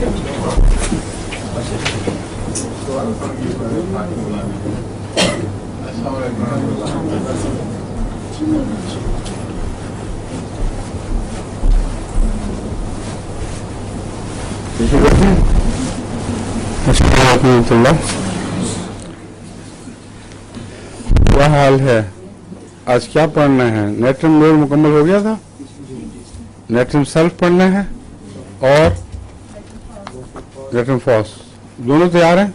کیا حال ہے؟ آج کیا پڑھنا ہے؟ نیٹرم لوڈ مکمل ہو گیا تھا، نیٹرم سیلف پڑھنا ہے اور نیٹرم فاس دونوں تیار ہیں؟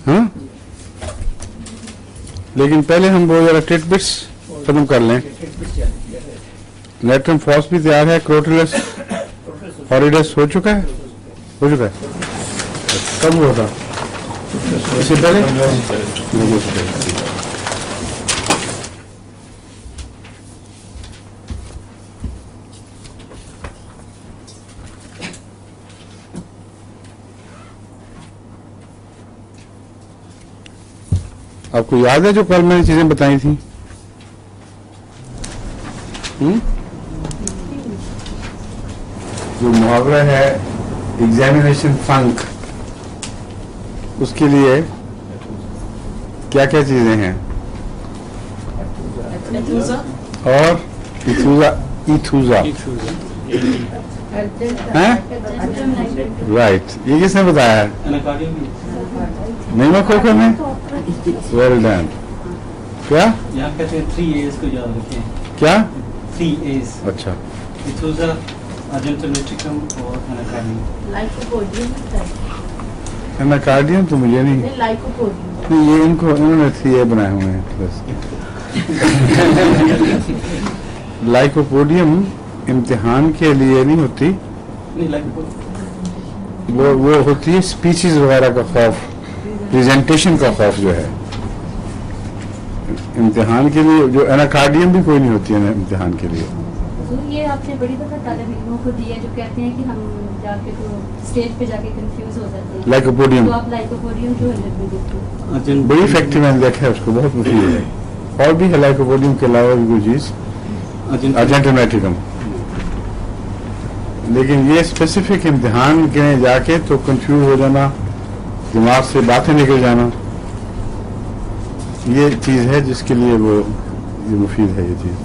ہاں لیکن پہلے ہم وہ ذرا ٹٹ بٹس ختم کر لیں. نیٹرم فاس بھی تیار ہے، کروٹیلس ہاریڈس ہو چکا ہے کب ہوا تھا؟ اس سے پہلے آپ کو یاد ہے جو کل میں نے چیزیں بتائی تھیں؟ جو محاورہ ہے ایگزامینیشن فنک، اس کے لیے کیا کیا چیزیں ہیں؟ اور ایتھوزا رائٹ، یہ کس نے بتایا ہے؟ نہیں میں کوئی میں ویل ڈن. کیا یہاں کہتے ہیں 3 A's کو یاد رکھیں. کیا 3 A's؟ اچھا، ایتھوزا، ارجنٹومیٹرکم اور اناکارڈیم تو مجھے نہیں، یہ ان کو انہوں نے 3A بنائے ہوئے ہیں بس. لائکوپوڈیم امتحان کے لیے نہیں ہوتی، وہ ہوتی ہے اسپیچز وغیرہ کا خوف، پریزنٹیشن کا خوف جو ہے امتحان کے لیے. جو اناکارڈیم بھی کوئی نہیں ہوتی ہے امتحان کے لیے. یہ آپ نے بڑی دفعہ طالب علموں کو دی ہے جو کہتے ہیں کہ ہم جا کے تو اسٹیج پہ جا کے کنفیوز ہو جاتے ہیں. لائکوپوڈیم، تو آپ لائکوپوڈیم 200 میں دیتے ہیں، بڑی افیکٹو میں نے دیکھا ہے اس کو، بہت مفید ہے. اور بھی ہے لائکوپوڈیم کے علاوہ بھی کوئی چیز، ارجنٹومیٹرکم. لیکن یہ اسپیسیفک امتحان کے جا کے تو کنفیوز ہو جانا، دماغ سے باتیں نکل جانا، یہ چیز ہے جس کے لیے وہ یہ مفید ہے یہ چیز.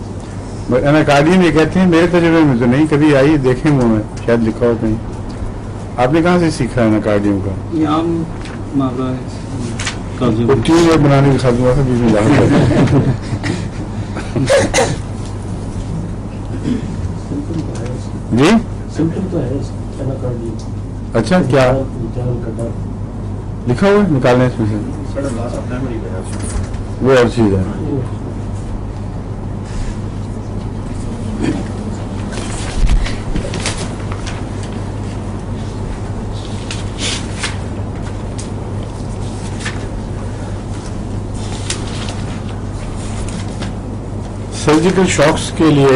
اناکارڈیم یہ کہتے ہیں، میرے تجربے میں تو نہیں کبھی آئی، دیکھیں وہ میں شاید لکھا ہو کہیں. آپ نے کہاں سے سیکھا اناکارڈیم کا؟ یہ عام محاورہ ہے. وہ ٹیم بنانے کے ساتھ ہوا تھا بیچ میں لاہور. جی اچھا، کیا لکھا ہوا ہے نکالنے اس میں سے؟ وہ اور چیز ہے. سرجیکل شاکس کے لیے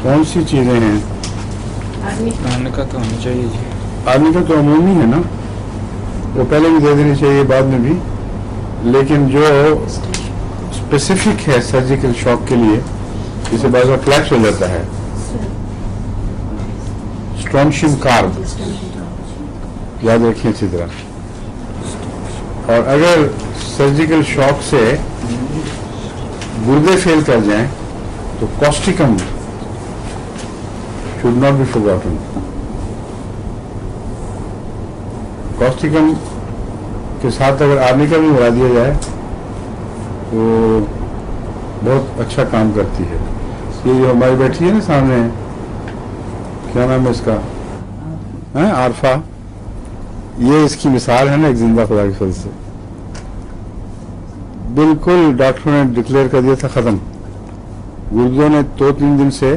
کون سی چیزیں ہیں؟ آرمی کا تو ہونا چاہیے جی. آرمی کا تو عمومی ہے نا، وہ پہلے بھی دے دینی چاہیے بعد میں بھی، لیکن جو اسپیسیفک ہے سرجیکل شاک کے لیے جسے بعض وقت کلیپس ہو جاتا ہے، اسٹرونشیم کارب یاد رکھیں اچھی طرح. اور اگر سرجیکل شاک سے گردے فیل کر جائیں تو کاسٹیکم should not be forgotten. کاسٹیکم کے ساتھ اگر آرمی کا بھی ملا دیا جائے تو بہت اچھا کام کرتی ہے. یہ جو ہماری بیٹھی ہے نا سامنے، کیا نام ہے اس کا؟ عارفہ. یہ اس کی مثال ہے نا ایک زندہ خدا کے فضل سے. بالکل ڈاکٹروں نے ڈکلیئر کر دیا تھا ختم. گردوں نے 2-3 دن سے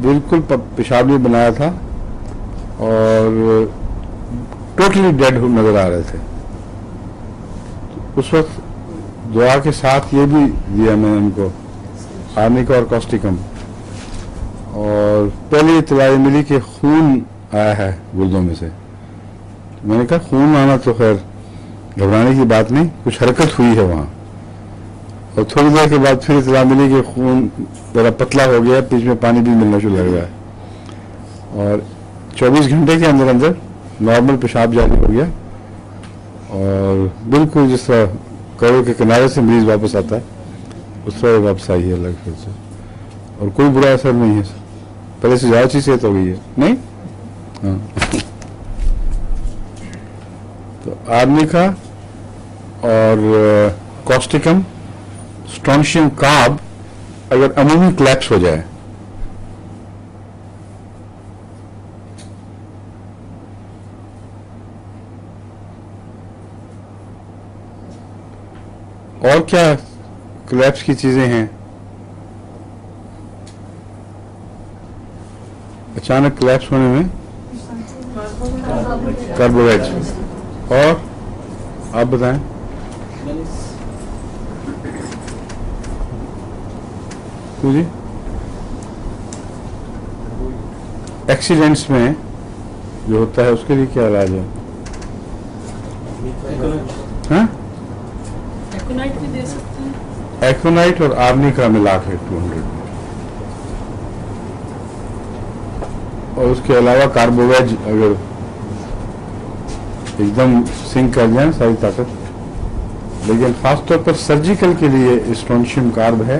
بالکل پیشاب نہیں بنایا تھا اور ٹوٹلی ڈیڈ نظر آ رہے تھے. اس وقت دعا کے ساتھ یہ بھی دیا میں ان کو، آرمی کا اور کاسٹیکم. اور پہلی اطلاع ملی کہ خون آیا ہے گردوں میں سے. میں نے کہا خون آنا تو خیر گھبرانے کی بات نہیں، کچھ حرکت ہوئی ہے وہاں. और थोड़ी देर के बाद फिर इत्तला मिली कि खून ज़रा पतला हो गया, बीच में पानी भी मिलना शुरू लग रहा है और 24 घंटे के अंदर अंदर नॉर्मल पेशाब जारी हो गया और बिल्कुल जिस तरह करोड़ के किनारे से मरीज वापस आता है उस तरह वापस आई है अलग फिर से, और कोई बुरा असर नहीं है, पहले से ज़्यादा अच्छी सेहत हो गई है। नहीं हाँ। तो आर्निका और कॉस्टिकम, स्ट्रॉन्शियम कार्ब अगर अमूमी क्लैप्स हो जाए और क्या क्लैप्स की चीजें हैं, अचानक क्लैप्स होने में कार्बोहाइड्रेट, और आप बताएं। जी एक्सीडेंट्स में जो होता है उसके लिए क्या इलाज है? हाँ? एक्ोनाइट भी दे सकते हैं। एक्ोनाइट और आर्निका मिला के 200 और उसके अलावा कार्बोवेज अगर एकदम सिंक कर जाए सारी ताकत, लेकिन खासतौर पर सर्जिकल के लिए स्ट्रॉन्शियम कार्ब है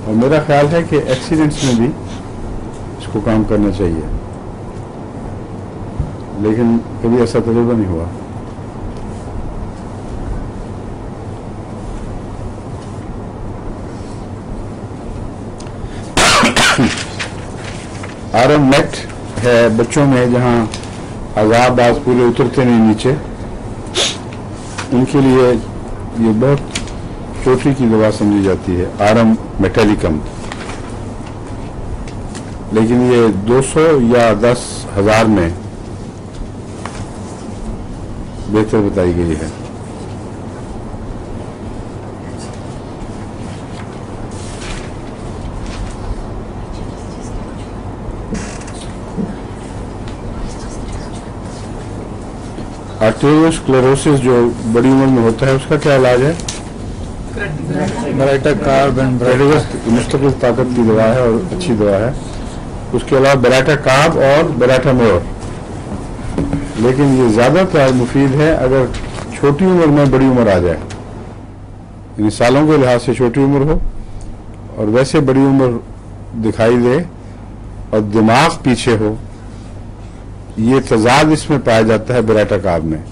और मेरा ख्याल है कि एक्सीडेंट्स में भी इसको काम करना चाहिए, लेकिन कभी ऐसा तजुर्बा नहीं हुआ। आरएम नेट है बच्चों में जहां अज़ाब बाज पूरे उतरते नहीं नीचे, उनके लिए ये बहुत चोटी की दवा समझी जाती है, आरम मेटेलिकम, लेकिन ये 200 या 10,000 में बेहतर बताई गई है। आर्टेरियोस्क्लेरोसिस जो बड़ी उम्र में होता है उसका क्या इलाज है? बराटा कार्ब एंड मुस्तकिल ताकत की दवा है और अच्छी दवा है। उसके अलावा बराटा कार्ब और बराटा मोर, लेकिन ये ज़्यादातर मुफीद है अगर छोटी उम्र में बड़ी उम्र आ जाए, यानी सालों के लिहाज से छोटी उम्र हो और वैसे बड़ी उम्र दिखाई दे और दिमाग पीछे हो, ये तजाद इसमें पाया जाता है बराटा कार्ब में।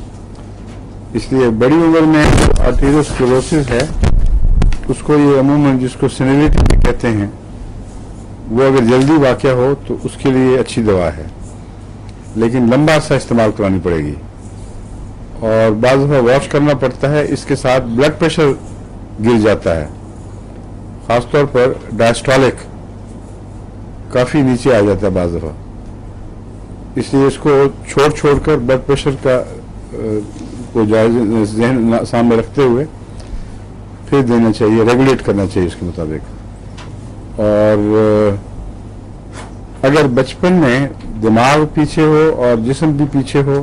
इसलिए बड़ी उम्र में आर्टेरियोस्क्लेरोसिस है उसको ये अमूमन जिसको सेनिलिटी भी कहते हैं, वो अगर जल्दी वाक़या हो तो उसके लिए अच्छी दवा है, लेकिन लंबा सा इस्तेमाल करानी पड़ेगी और बाज़ दफ़ा वॉश करना पड़ता है। इसके साथ ब्लड प्रेशर गिर जाता है, ख़ासतौर पर डायस्टोलिक काफ़ी नीचे आ जाता है बाज़ दफ़ा, इसलिए इसको छोड़ कर ब्लड प्रेशर का को ज़हन सामने रखते हुए फिर देना चाहिए, रेगुलेट करना चाहिए इसके मुताबिक। और अगर बचपन में दिमाग पीछे हो और जिस्म भी पीछे हो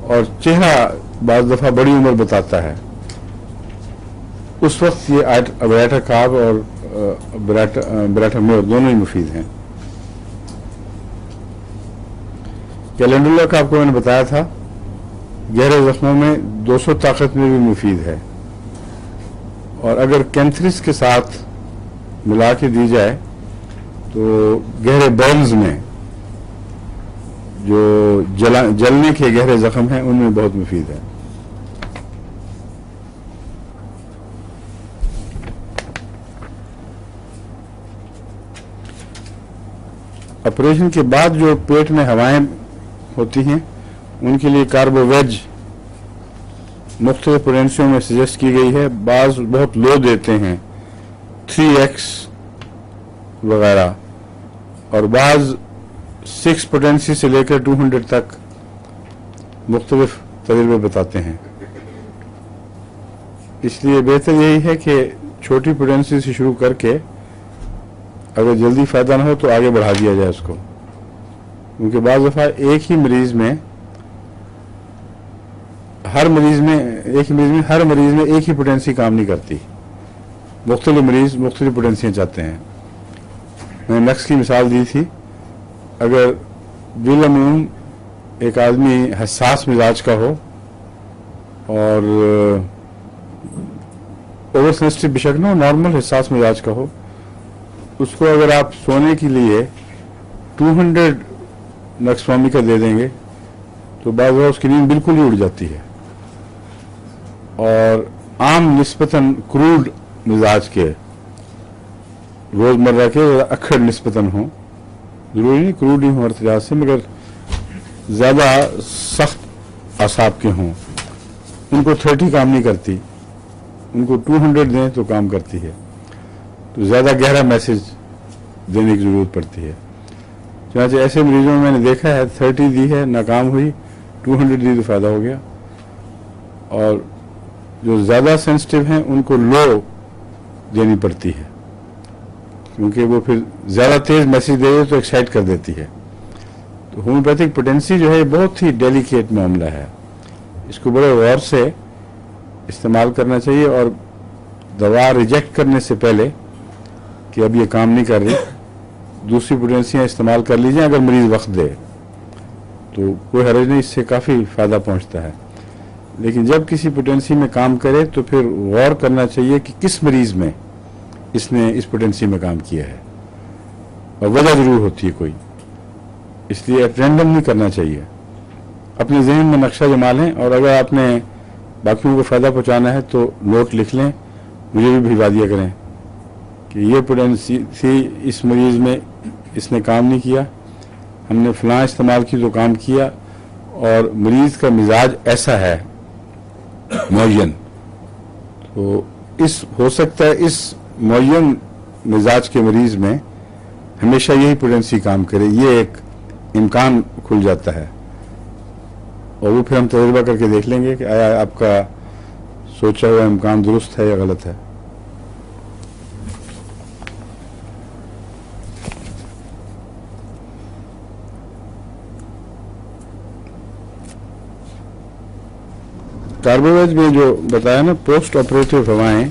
और चेहरा बाज़ दफ़ा बड़ी उम्र बताता है, उस वक्त ये बराटा कार्ब और बराटा मोर दोनों ही मुफीद हैं। कैलेंडुला का आपको मैंने बताया था, गहरे जख्मों में 200 ताकत में भी मुफीद है और अगर कैंथरिस के साथ मिला के दी जाए तो गहरे बर्न्स में जो जलने के गहरे जख्म हैं उनमें बहुत मुफीद है। ऑपरेशन के बाद जो पेट में हवाएं होती हैं उनके लिए कार्बोवेज मुख्तलिफ पोटेंशियों में सजेस्ट की गई है। बाज बहुत लो देते हैं 3x वगैरह, और बाज 6 पोटेंसी से लेकर 200 तक मुख्तलिफ तजर्बे बताते हैं। इसलिए बेहतर यही है कि छोटी पोटेंसी से शुरू करके अगर जल्दी फायदा ना हो तो आगे बढ़ा दिया जाए उसको, क्योंकि बाज़ दफ़ा एक ही मरीज में हर मरीज में एक ही पोटेंसी काम नहीं करती, मुख्तलिफ मरीज़ मुख्तलिफ पोटेंसियाँ चाहते हैं। मैंने नक्स की मिसाल दी थी। अगर बिलअमूम एक आदमी हसास मिजाज का हो और ओवर सेंसिटिव बेशक ना, नॉर्मल हसास मिजाज का हो, उसको अगर आप सोने के लिए 200 नक्सवामी का दे देंगे तो बाज़ बार उसकी नींद बिल्कुल ही उड़ जाती है। और आम निस्बतन क्रूड मिजाज के रोज़मर्रा के अखड़ निस्बतन हों, ज़रूरी नहीं क्रूड ही हों हर तरह से, मगर ज़्यादा सख्त आसाब के हों, उनको 30 काम नहीं करती, उनको 200 दें तो काम करती है। तो ज़्यादा गहरा मैसेज देने की ज़रूरत पड़ती है। चुनांचे ऐसे मरीजों में मैंने देखा है 30 दी है, नाकाम हुई, 200 दी तो फ़ायदा हो गया। और जो ज़्यादा सेंसिटिव हैं उनको लो देनी पड़ती है, क्योंकि वो फिर ज़्यादा तेज़ मैसेज दे तो एक्साइट कर देती है। तो होम्योपैथिक पोटेंसी जो है बहुत ही डेलिकेट मामला है, इसको बड़े गौर से इस्तेमाल करना चाहिए और दवा रिजेक्ट करने से पहले कि अब ये काम नहीं कर रही, दूसरी पोटेंसियाँ इस्तेमाल कर लीजिए। अगर मरीज़ वक्त दे तो कोई हर्ज नहीं, इससे काफ़ी फ़ायदा पहुँचता है। लेकिन जब किसी पोटेंसी में काम करे तो फिर गौर करना चाहिए कि किस मरीज़ में इसने इस पोटेंसी में काम किया है, और वजह ज़रूर होती है कोई, इसलिए रैंडम नहीं करना चाहिए। अपने जहन में नक्शा जमा लें और अगर आपने बाकियों को फ़ायदा पहुंचाना है तो नोट लिख लें, मुझे भी भिजवा दिया करें कि ये पोटेंसी थी, इस मरीज़ में इसने काम नहीं किया, हमने फ़लाँ इस्तेमाल की तो काम किया, और मरीज़ का मिजाज ऐसा है मुअय्यन, तो इस हो सकता है इस मुअय्यन मिजाज के मरीज़ में हमेशा यही पोटेंसी काम करे, ये एक इम्कान खुल जाता है। और वो फिर हम तजुर्बा करके देख लेंगे कि आया आपका सोचा हुआ इम्कान दुरुस्त है या गलत है। कार्बोवेज में जो बताया ना पोस्ट ऑपरेटिव हवाएं,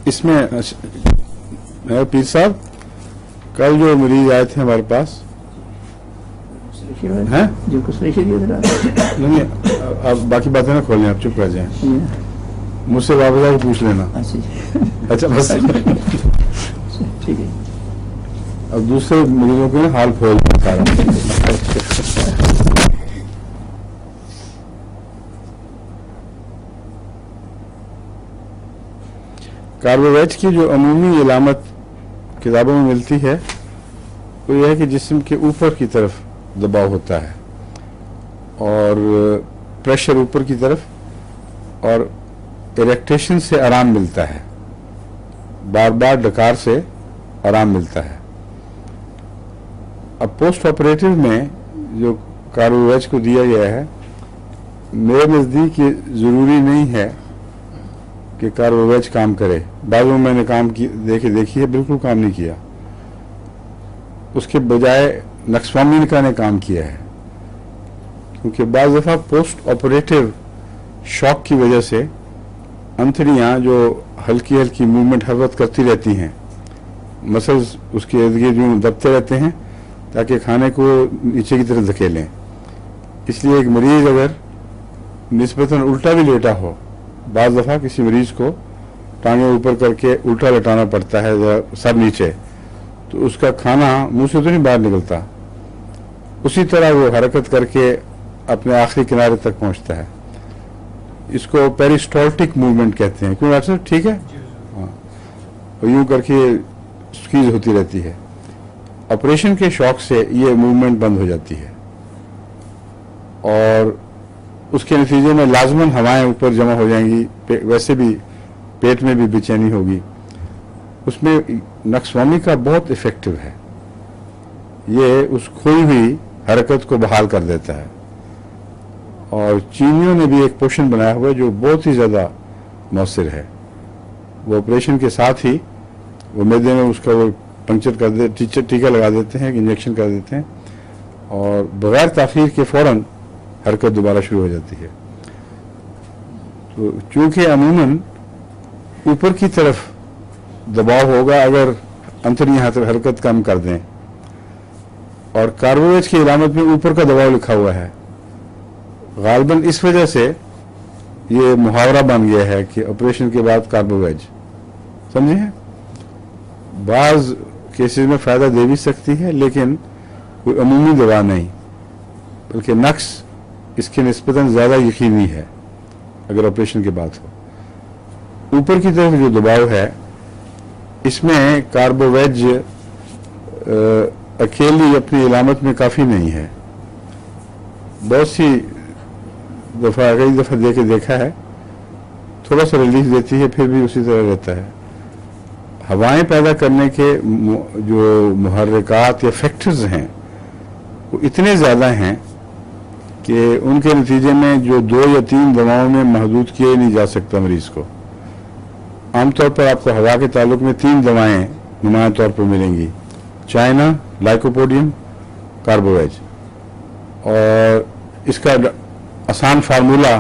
इसमें पीर साहब कल जो मरीज आए थे हमारे पास हैं, जो कुछ नहीं नहीं, अब बाकी बातें ना खोलें, आप चुप कर जाएं, मुझसे वापस आके पूछ लेना। अच्छा बस ठीक है। अब दूसरे मरीजों के ना हाल खोल दें सारा। कार्बोवेज की जो अमूमी इलामत किताबों में मिलती है वो यह है कि जिस्म के ऊपर की तरफ दबाव होता है और प्रेशर ऊपर की तरफ, और इरेक्टेशन से आराम मिलता है, बार बार डकार से आराम मिलता है। अब पोस्ट ऑपरेटिव में जो कार्बोवेज को दिया गया है, मेरे नज़दीक ये ज़रूरी नहीं है कि कार्बोवेज काम करे। बाज़ों में मैंने काम की देखी है, बिल्कुल काम नहीं किया, उसके बजाय नक्सवामिन का ने काम किया है, क्योंकि बाज़ दफ़ा पोस्ट ऑपरेटिव शॉक की वजह से अंतड़ियाँ जो हल्की हल्की मूवमेंट हरकत करती रहती हैं, मसल्स उसके इर्द गिर्द यूँ दबते रहते हैं ताकि खाने को नीचे की तरफ धकेलें। इसलिए एक मरीज़ अगर निस्बतन उल्टा भी लेटा हो, बाज़ दफ़ा किसी मरीज़ को टांगें ऊपर करके उल्टा लेटाना पड़ता है सर नीचे, तो उसका खाना मुंह से तो नहीं बाहर निकलता, उसी तरह वो हरकत करके अपने आखिरी किनारे तक पहुंचता है। इसको पेरिस्टोल्टिक मूवमेंट कहते हैं। क्यों डॉक्टर साहब, ठीक है? हाँ, और यूँ करके स्क्वीज होती रहती है। ऑपरेशन के शॉक से ये मूवमेंट बंद हो जाती है और उसके नतीजे में लाजमन हवाएं ऊपर जमा हो जाएंगी, वैसे भी पेट में भी बेचैनी होगी। उसमें नक्सवामी का बहुत इफेक्टिव है, ये उस खोई हुई हरकत को बहाल कर देता है। और चीनियों ने भी एक पोषण बनाया हुआ है जो बहुत ही ज़्यादा मौसर है। वो ऑपरेशन के साथ ही वो मैदे में उसका वो पंक्चर कर दे, टीका लगा देते हैं, इंजेक्शन कर देते हैं, और बगैर ताख़ीर के फ़ौरन हरकत दोबारा शुरू हो जाती है। तो चूँकि अमूमन ऊपर की तरफ दबाव होगा अगर अंतड़ी यहाँ तक हरकत कम कर दें, और कार्बोवेज की इलामत में ऊपर का दबाव लिखा हुआ है। गालबन इस वजह से ये मुहावरा बन गया है कि ऑपरेशन के बाद कार्बोवेज, समझे हैं? बाज केसेस में फायदा दे भी सकती है, लेकिन कोई अमूमी दवा नहीं, बल्कि नक्स इसके निस्बतन ज़्यादा यकीनी है अगर ऑपरेशन के बाद हो। ऊपर की तरफ जो दबाव है इसमें कार्बोवेज अकेली अपनी इलामत में काफ़ी नहीं है। बहुत सी दफ़ा कई दफ़ा दे के देखा है, थोड़ा सा रिलीफ देती है, फिर भी उसी तरह रहता है। हवाएं पैदा करने के जो मुहर्रिकात या फैक्टर्स हैं वो इतने ज़्यादा हैं कि उनके नतीजे में जो 2 या 3 दवाओं में महदूद किया ही नहीं जा सकता मरीज़ को। आमतौर पर आपको हवा के ताल्लुक में 3 दवाएं नुमायां तौर पर मिलेंगी, चाइना, लाइकोपोडियम, कार्बोवेज। और इसका आसान फार्मूला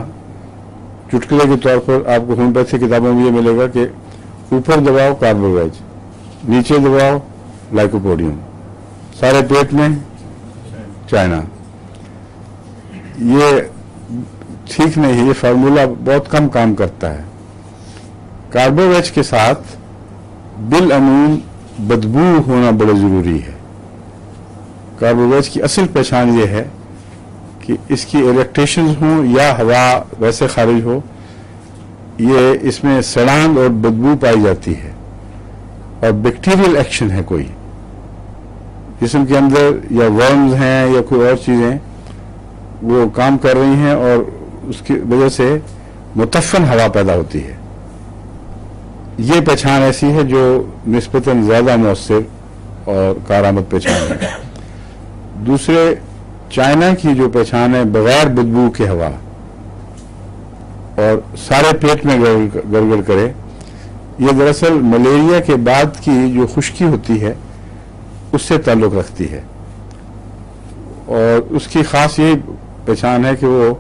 चुटकुले के तौर पर आपको होम्योपैथी किताबों में ये मिलेगा कि ऊपर दबाव कार्बोवेज, नीचे दबाव लाइकोपोडियम, सारे पेट में चाइना। ये ठीक नहीं है, ये फार्मूला बहुत कम काम करता है। कार्बोवेज के साथ बिल अमूम बदबू होना बड़ा ज़रूरी है। कार्बोवेज की असल पहचान ये है कि इसकी इरेक्टेशंस हों या हवा वैसे खारिज हो, ये इसमें सड़ान और बदबू पाई जाती है, और बैक्टीरियल एक्शन है कोई जिस्म के अंदर, या वर्म्स हैं या कोई और चीज़ें वो काम कर रही हैं, और उसकी वजह से मुतफ़न हवा पैदा होती है। ये पहचान ऐसी है जो निस्बतन ज़्यादा मौसर और कारआमद पहचान है। दूसरे, चाइना की जो पहचान है बगैर बदबू के हवा और सारे पेट में गड़गड़ करे, ये दरअसल मलेरिया के बाद की जो खुश्की होती है उससे ताल्लुक़ रखती है, और उसकी ख़ास यही पहचान है कि वो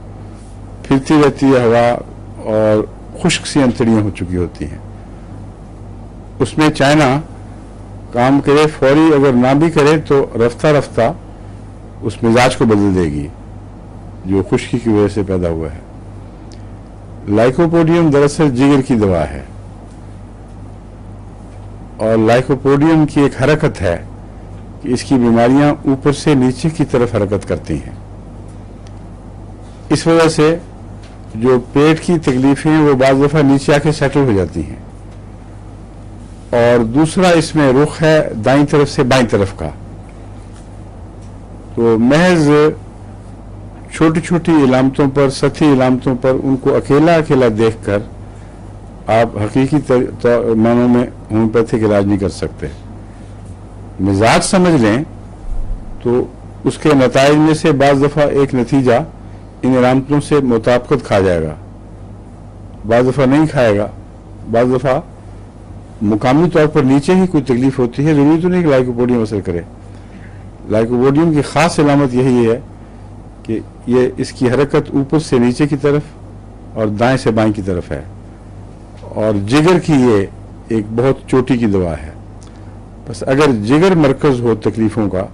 फिरती रहती है हवा और खुश्क सी अंतड़ियाँ हो चुकी होती हैं। उसमें चाइना काम करे, फौरी अगर ना भी करे तो रफ्ता रफ्ता उस मिजाज को बदल देगी जो खुश्की की वजह से पैदा हुआ है। लाइकोपोडियम दरअसल जिगर की दवा है, और लाइकोपोडियम की एक हरकत है कि इसकी बीमारियां ऊपर से नीचे की तरफ हरकत करती हैं। इस वजह से जो पेट की तकलीफें वो बाज़ दफ़ा नीचे आके सेटल हो जाती हैं। और दूसरा इसमें रुख है दाईं तरफ से बाईं तरफ का, तो महज छोटी छोटी इलामतों पर, सतही इलामतों पर उनको अकेला अकेला देखकर आप हकीकी मानों में होम्योपैथिक इलाज नहीं कर सकते। मिजाज समझ लें तो उसके नताइज में से बाज़ दफ़ा एक नतीजा इन इलामतों से मुताबिकत खा जाएगा, बाज़ दफ़ा नहीं खाएगा, बाज़ दफ़ा मुकामी तौर पर नीचे ही कोई तकलीफ होती है। ज़रूरी तो नहीं कि लाइकोपोडियम असर करे। लाइकोपोडियम की ख़ास इलामत यही है कि ये इसकी हरकत ऊपर से नीचे की तरफ और दाएं से बाएं की तरफ है, और जिगर की ये एक बहुत चोटी की दवा है। बस अगर जिगर मरकज़ हो तकलीफ़ों का,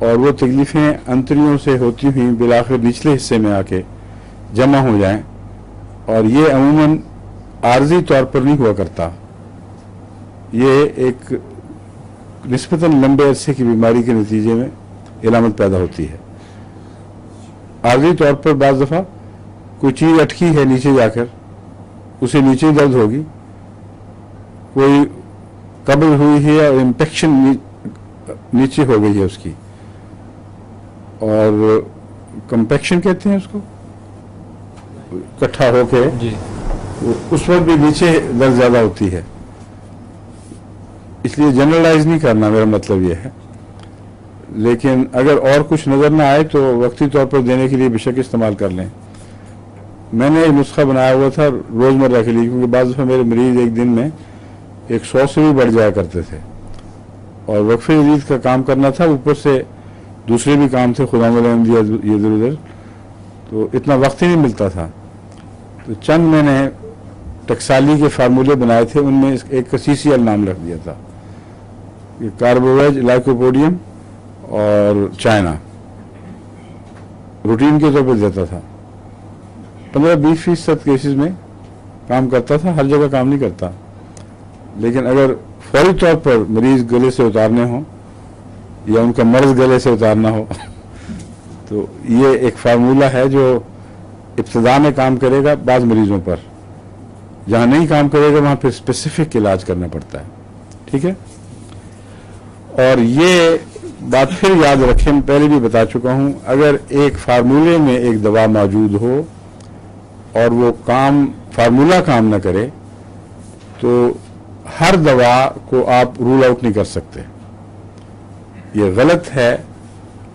और वो तकलीफ़ें अंतड़ियों से होती हुई बिलाखिर निचले हिस्से में आके जमा हो जाएं, और ये अमूमन आर्जी तौर पर नहीं हुआ करता, ये एक निस्बतन लंबे अरसे की बीमारी के नतीजे में इलामत पैदा होती है। आर्जी तौर पर बाज़ दफ़ा कोई चीज़ अटकी है नीचे जाकर, उसे नीचे दर्द होगी, कोई कब्र हुई है और इन्फेक्शन नीचे हो गई है उसकी, और कंपैक्शन कहते हैं उसको, इकट्ठा होके उस वक्त भी नीचे दर्द ज़्यादा होती है। इसलिए जनरलाइज नहीं करना, मेरा मतलब ये है। लेकिन अगर और कुछ नज़र ना आए तो वक्ती तौर पर देने के लिए बेशक इस्तेमाल कर लें। मैंने एक नुस्खा बनाया हुआ था रोज़मर्रा के लिए, क्योंकि बाज़ दफ़ा मेरे मरीज़ एक दिन में 100 से भी बढ़ जाया करते थे, और वक्फे जदीद का काम करना था, ऊपर से दूसरे भी काम थे, खुदा दिया इधर उधर, तो इतना वक्त ही नहीं मिलता था। तो चंद मैंने टकसाली के फार्मूले बनाए थे, उनमें एक CCL नाम रख दिया था, ये कार्बोवेज, लाइकोपोडियम और चाइना रूटीन के तौर पर देता था। 15-20% केसेस में काम करता था, हर जगह काम नहीं करता। लेकिन अगर फौरी तौर पर मरीज गले से उतारने हो या उनका मर्ज गले से उतारना हो तो ये एक फार्मूला है जो इब्तदा में काम करेगा बाज़ मरीजों पर, जहाँ नहीं काम करेगा वहाँ फिर स्पेसिफिक इलाज करना पड़ता है। ठीक है, और ये बात फिर याद रखें, मैं पहले भी बता चुका हूँ, अगर एक फार्मूले में एक दवा मौजूद हो और वो फार्मूला काम न करे तो हर दवा को आप रूल आउट नहीं कर सकते। ये गलत है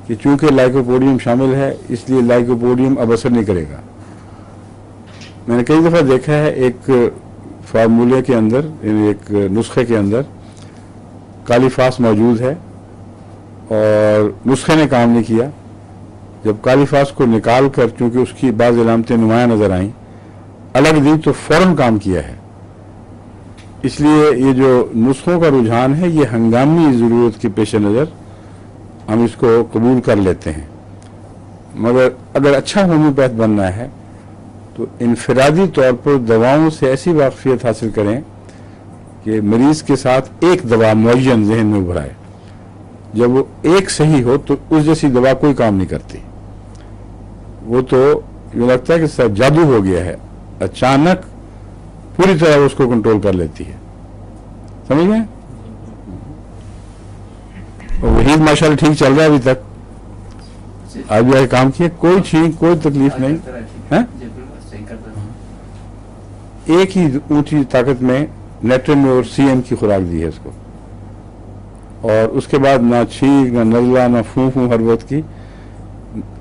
कि चूंकि लाइकोपोडियम शामिल है इसलिए लाइकोपोडियम अब असर नहीं करेगा। मैंने कई दफ़ा देखा है एक फार्मूले के अंदर, यानी एक नुस्खे के अंदर कालीफास मौजूद है और नुस्खे ने काम नहीं किया। जब कालीफास को निकाल कर चूंकि उसकी बाज़ अलामतें नुमाया नजर आईं, अलग दी तो फौरन काम किया है। इसलिए ये जो नुस्खों का रुझान है ये हंगामी ज़रूरत के पेश नज़र हम इसको कबूल कर लेते हैं, मगर अगर अच्छा होम्योपैथ बनना है तो इनफरादी तौर पर दवाओं से ऐसी वाकफियत हासिल करें कि मरीज के साथ एक दवा मुअय्यन जहन में उभराए। जब वो एक सही हो तो उस जैसी दवा कोई काम नहीं करती, वो तो ये लगता है कि सब जादू हो गया है, अचानक पूरी तरह उसको कंट्रोल कर लेती है। समझ गए? और वहीद माशाल्लाह ठीक चल रहा है अभी तक, आज भी आगे काम किए, कोई छींक कोई तकलीफ नहीं है। एक ही ऊंची ताकत में नेट्रिन और CM की खुराक दी है इसको, और उसके बाद ना छींक ना नजला ना फूं हर वक्त की,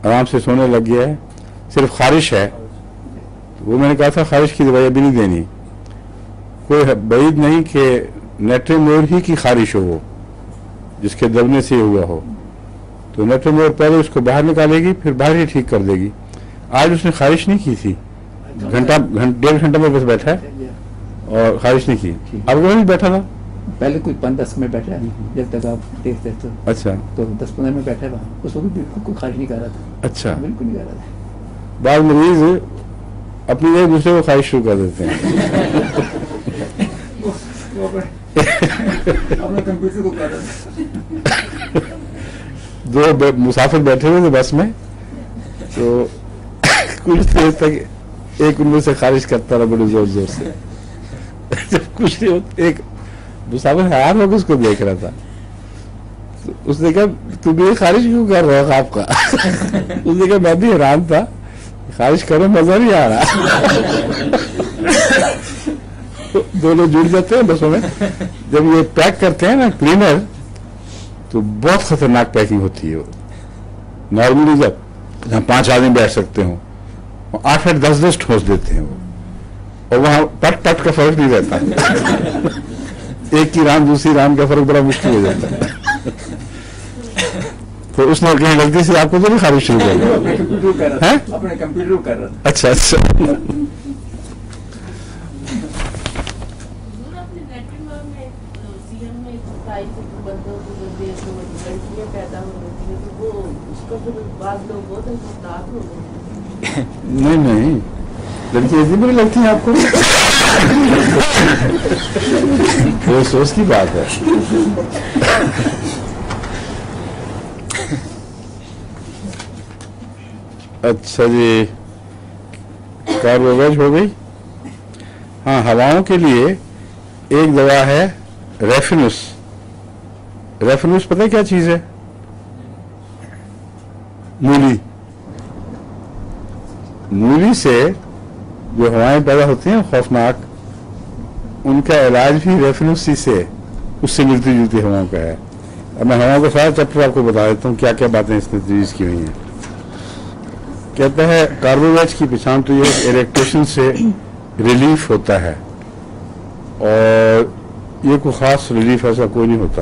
आराम से सोने लग गया है। सिर्फ खारिश है, वो मैंने कहा था खारिश की दवाई अभी नहीं देनी, कोई बैद नहीं कि नेट्रिमोर ही की खारिश हो वो जिसके दबने से हुआ हो, तो नेट्रिमोर पहले उसको बाहर निकालेगी फिर बाहर ही ठीक कर देगी। आज उसने खारिश नहीं की थी, डेढ़ घंटा में बस बैठा है और खारिश नहीं की। अब वो भी बैठा था, पहले कोई 5-10 मिनट बैठा है, जब तक आप देखते तो अच्छा तो 10-15 मिनट बैठा है वहाँ, उसको भी बिल्कुल कोई खारिश नहीं कर रहा था। अच्छा, बिल्कुल नहीं कर रहा था। बाद मरीज अपनी एक दूसरे को खारिश शुरू कर देते हैं। अपने कंप्यूटर को कर रहा था। दो मुसाफिर बैठे हुए थे बस में, तो कुछ देर तक एक उनमें से खारिश करता रहा बड़े जोर जोर से। जब कुछ नहीं होता, एक मुसाफिर हैरान होकर उसको देख रहा था, तो उसने कहा तुम ये खारिश क्यों कर रहे हो आपका? उसने कहा मैं भी हैरान था, खारिश करो मजा नहीं आ रहा। तो दोनों जुड़ जाते हैं बसों में। जब ये पैक करते हैं ना क्लीनर, तो बहुत खतरनाक पैकिंग होती है। नॉर्मली जब जहाँ 5 आदमी बैठ सकते हो 8-8, 10-10 ठोस देते हैं वो, और वहां पट का फर्क नहीं रहता। एक की रान दूसरी रान का फर्क बड़ा मुश्किल हो जाता है। तो उसने कहीं गलती से आपको तो नहीं खारिश शुरू कर दिया? अपने कंप्यूटर कर रहा था। अच्छा अच्छा। नहीं नहीं, लड़की ऐसी बुरी लगती है आपको? वो सोच की बात है। अच्छा जी, कार्बोवेज हो गई। हाँ, हवाओं के लिए एक दवा है रेफिनुस। रेफिनुस पता है क्या चीज है? मूली। मूली से जो हवाएं पैदा होती हैं खौफनाक, उनका इलाज भी रेफिनुस से उससे मिलती जुलती हवाओं का है। अब मैं हवाओं का सारा चैप्टर आपको बता देता हूँ क्या क्या बातें इसमें तजवीज़ की हुई हैं। कहता है कार्बोवेज की पहचान तो ये इरिटेशन से रिलीफ होता है, और ये कोई खास रिलीफ ऐसा कोई नहीं होता,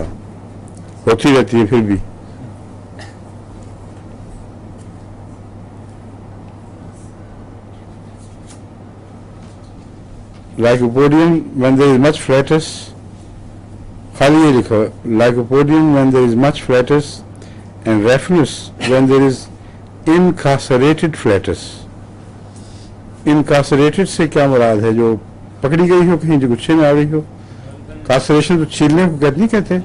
होती रहती है फिर भी। lycopodium when there is much flatus, खाली ये लिखो, lycopodium when there is much flatus and raphanus when there is incarcerated flatus. Incarcerated से क्या मुराद है? जो पकड़ी गई हो, कहीं जो गुच्छे में आ गई हो. कार्सरेशन तो छीलने को कहते नहीं कहते,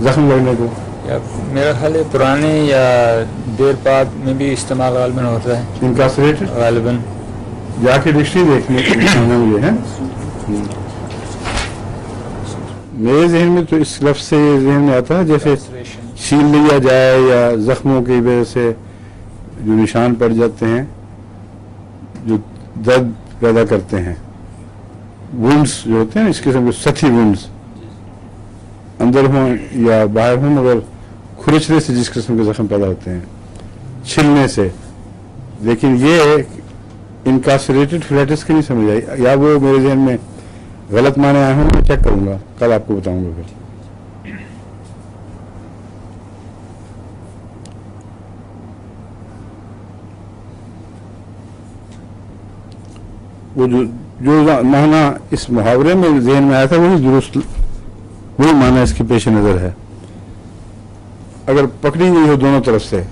जख्म लगने को. या मेरा ख्याल है पुराने या देर बाद में भी इस्तेमाल गालिबन होता है. इनकासरेटेड गालिबन जाके डिक्शनरी देखने को मुझे है. मेरे जहन में तो इस लफ्ज़ से ये जहन में आता है जैसे छील लिया जाए या जख्मों की वजह से जो निशान पड़ जाते हैं जो दर्द पैदा करते हैं, वुंड्स जो होते हैं इस किस्म के सथी वुंड्स अंदर हों या बाहर हों, मगर खुरचने से जिस किस्म के जख्म पैदा होते हैं छिलने से. लेकिन ये इनकासरेटेड फ्लैटिस की नहीं समझ आई, या वो मेरे जहन में गलत माने आए हों. मैं चेक करूंगा, कल आपको बताऊंगा. फिर वो जो माना इस मुहावरे में जहन में आया था वही दुरुस्त, वही माना इसके पेश नज़र है. अगर पकड़ी गई हो दोनों तरफ से,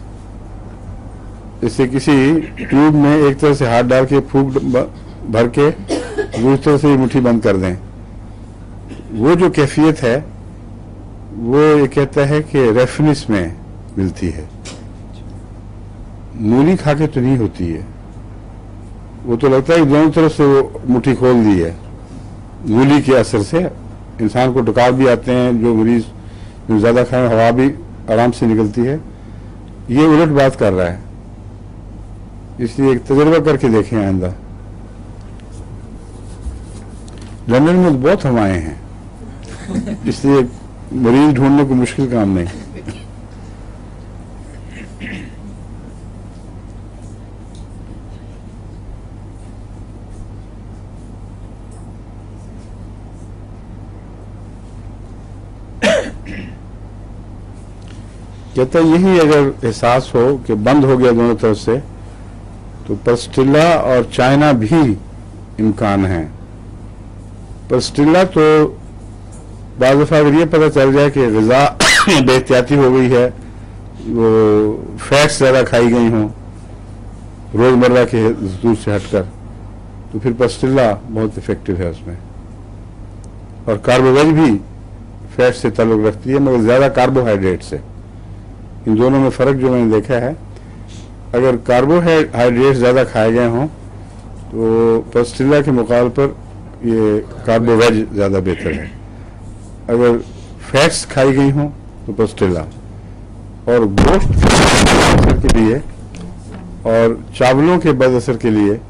जैसे किसी ट्यूब में एक तरफ से हाथ डाल के फूंक भर के दूसरी तरफ से मुट्ठी बंद कर दें, वो जो कैफियत है वो ये कहता है कि रेफरेंस में मिलती है. मूली खा के तो नहीं होती है, वो तो लगता है कि दोनों तरफ से वो मुट्ठी खोल दी है. मूली के असर से इंसान को डकार भी आते हैं, जो मरीज जो ज़्यादा खाए हवा भी आराम से निकलती है. ये उलट बात कर रहा है, इसलिए एक तजुर्बा करके देखें आइंदा. लंदन में बहुत हवाएं हैं, इसलिए मरीज ढूंढने को मुश्किल काम नहीं. कहता है यही अगर एहसास हो कि बंद हो गया दोनों तरफ से, तो पस्टिला और चाइना भी इम्कान है. पस्टिला तो बाज़ दफ़ा अगर ये पता चल जाए कि ग़िज़ा बेहतियाती हो गई है, वो फैट्स ज़्यादा खाई गई हों रोज़मर्रा के दस्तूर से हटकर, तो फिर पस्टिला बहुत इफ़ेक्टिव है उसमें. और कार्बोवेज भी फैट से ताल्लुक़ रखती है, मगर ज़्यादा कार्बोहाइड्रेट से. इन दोनों में फ़र्क जो मैंने देखा है, अगर कार्बोहाइड्रेट ज़्यादा खाए गए हों तो पस्टिला के मुकाबले पर ये कार्बोवेज ज़्यादा बेहतर है. अगर फैट्स खाई गई हों तो पस्टिला, और गोश्त के लिए और चावलों के बद असर के लिए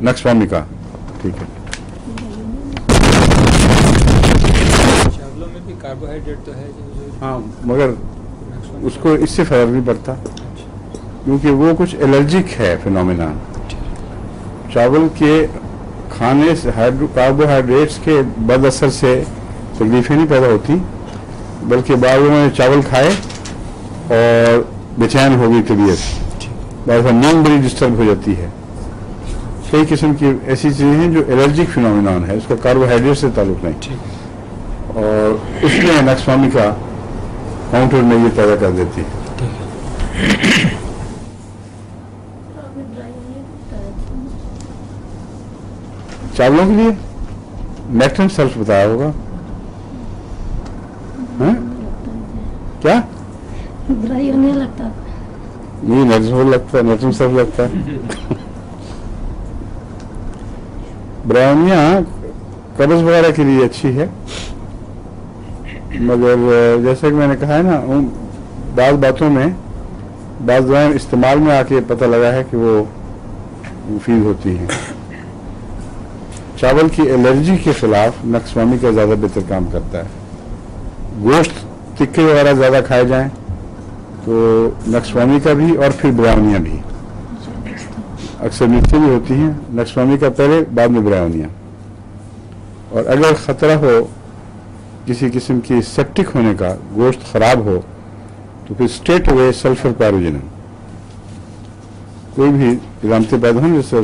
नक्सवामिका. ठीक है, चावलों में भी कार्बोहाइड्रेट तो है. हाँ, मगर उसको इससे फर्क नहीं पड़ता क्योंकि वो कुछ एलर्जिक है फिनोमिना. चावल के खाने से कार्बोहाइड्रेट्स के बद असर से तकलीफें नहीं पैदा होती, बल्कि बाद में चावल खाए और बेचैन हो गई तबीयत, बाद में नींद बड़ी डिस्टर्ब हो जाती है. कई किस्म की ऐसी चीज़ें हैं जो एलर्जिक फिनोमिना है, उसका कार्बोहाइड्रेट से ताल्लुक नहीं. और उसमें नक्सवामिका काउंटर में ये पैदा कर देती है. चावलों के लिए नेक्टन सल्फ बताया होगा, हैं? क्या ड्राई होने लगता है? नहीं, नेक्टन लगता है, नेक्टन सल्फ लगता है. ब्राउनिया कब्ज वगैरह के लिए अच्छी है, मगर जैसे कि मैंने कहा है ना, उन बाज़ बातों में बाज़ दवाएं इस्तेमाल में आके पता लगा है कि वो मुफीद होती हैं. चावल की एलर्जी के खिलाफ नक्सवामी का ज़्यादा बेहतर काम करता है. गोश्त तिक्के वगैरह ज़्यादा खाए जाएं तो नक्सवामी का भी और फिर ब्राउनिया भी. अक्सर मीठी भी होती हैं, नक्सवामी का पहले बाद में ब्राउनिया. और अगर ख़तरा हो किसी किस्म की सेप्टिक होने का, गोश्त ख़राब हो, तो फिर स्ट्रेट अवे सल्फर पैरोजिनम. कोई भी इलामतें पैदा हों, जैसे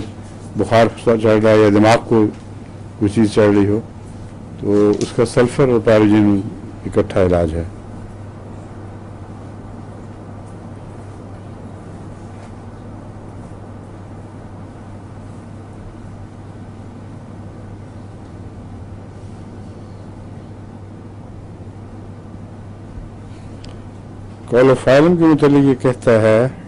बुखार चढ़ रहा है या दिमाग को कोई चीज़ चढ़ रही हो तो उसका सल्फर और पायरोजिन इकट्ठा इलाज है। कॉलोफाइलम के मुतालिक ये कहता है,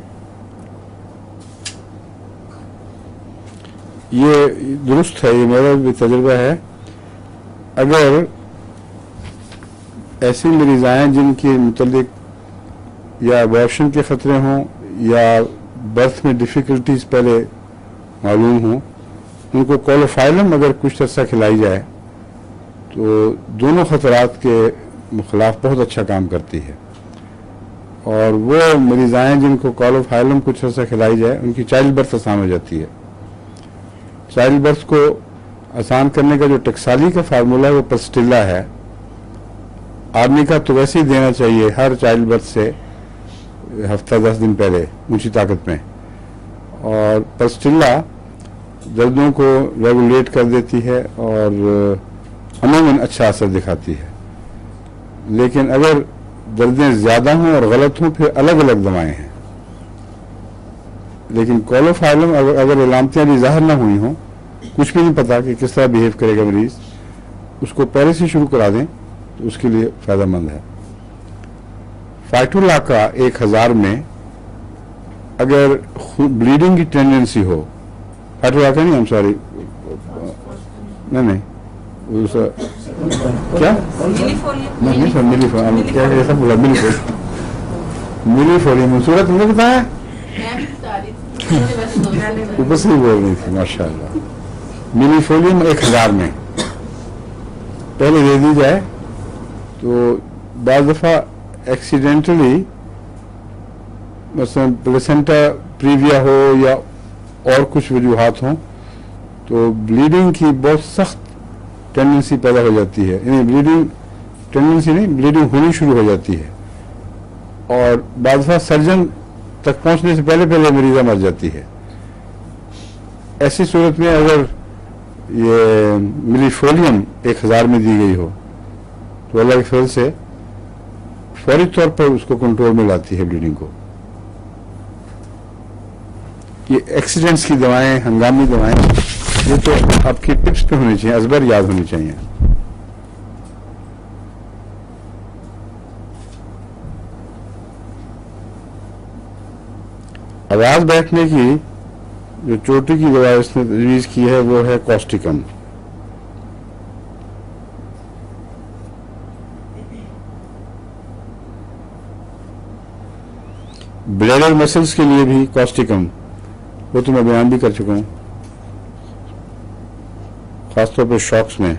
ये दुरुस्त है, ये मेरा भी तजुर्बा है, अगर ऐसी मरीज आएँ जिनके मुतालिक या एबॉर्शन के ख़तरे हों या बर्थ में डिफ़िकल्टीज पहले मालूम हों, उनको कॉलोफाइलम अगर कुछ अर्सा खिलाई जाए तो दोनों ख़तरात के खिलाफ बहुत अच्छा काम करती है। और वो मरीज आएँ जिनको कॉलोफाइलम कुछ अर्सा खिलाई जाए, उनकी चाइल्ड बर्थ आसान हो जाती है। चाइल्ड बर्थ को आसान करने का जो टक्साली का फार्मूला है वो पस्टिल्ला है। आदमी का तो वैसे ही देना चाहिए हर चाइल्ड बर्थ से हफ्ता 10 दिन पहले ऊंची ताकत में, और पस्टिल्ला दर्दों को रेगुलेट कर देती है और अमूमन अच्छा असर दिखाती है। लेकिन अगर दर्दें ज़्यादा हों और गलत हों फिर अलग अलग दवाएं हैं। लेकिन कॉलोफाइलम अगर इलामतें अभी ज़ाहिर ना हुई हों, कुछ भी नहीं पता कि किस तरह बिहेव करेगा मरीज, उसको पहले से शुरू करा दें तो उसके लिए फ़ायदेमंद है। फाइटुल्ला का 1000 में अगर ब्लीडिंग की टेंडेंसी हो, फाइटुल्ला का नहीं, हम सॉरी, नहीं क्या नहीं सर, मिलीफोलियम क्या ऐसा बोला, मिलीफोलियम सूरत तुमने बताया, ऊपर से ही बोल रही थी माशाल्लाह। मिलीफोलियम 1000 में पहले दे दी जाए तो बाज़ दफ़ा एक्सीडेंटली मसलन प्लेसेंटा प्रीविया हो या और कुछ वजूहात हों तो ब्लीडिंग की बहुत सख्त टेंडेंसी पैदा हो जाती है, यानी ब्लीडिंग टेंडेंसी नहीं, ब्लीडिंग होनी शुरू हो जाती है और बाद दफ़ा सर्जन तक पहुंचने से पहले पहले मरीज़ा मर जाती है। ऐसी सूरत में अगर ये मिलीफोलियम 1000 में दी गई हो तो अल्लाह के फजल से फौरी तौर पर उसको कंट्रोल में लाती है ब्लीडिंग को। ये एक्सीडेंट्स की दवाएं, हंगामी दवाएं, ये तो आपकी टिप्स पे होनी चाहिए, अजबर याद होनी चाहिए। आवाज बैठने की जो चोटी की दवा इसने तजवीज की है वो है कॉस्टिकम। ब्लैडर मसल्स के लिए भी कॉस्टिकम, वो तो मैं बयान भी कर चुका हूं, खासतौर पर शॉक्स में।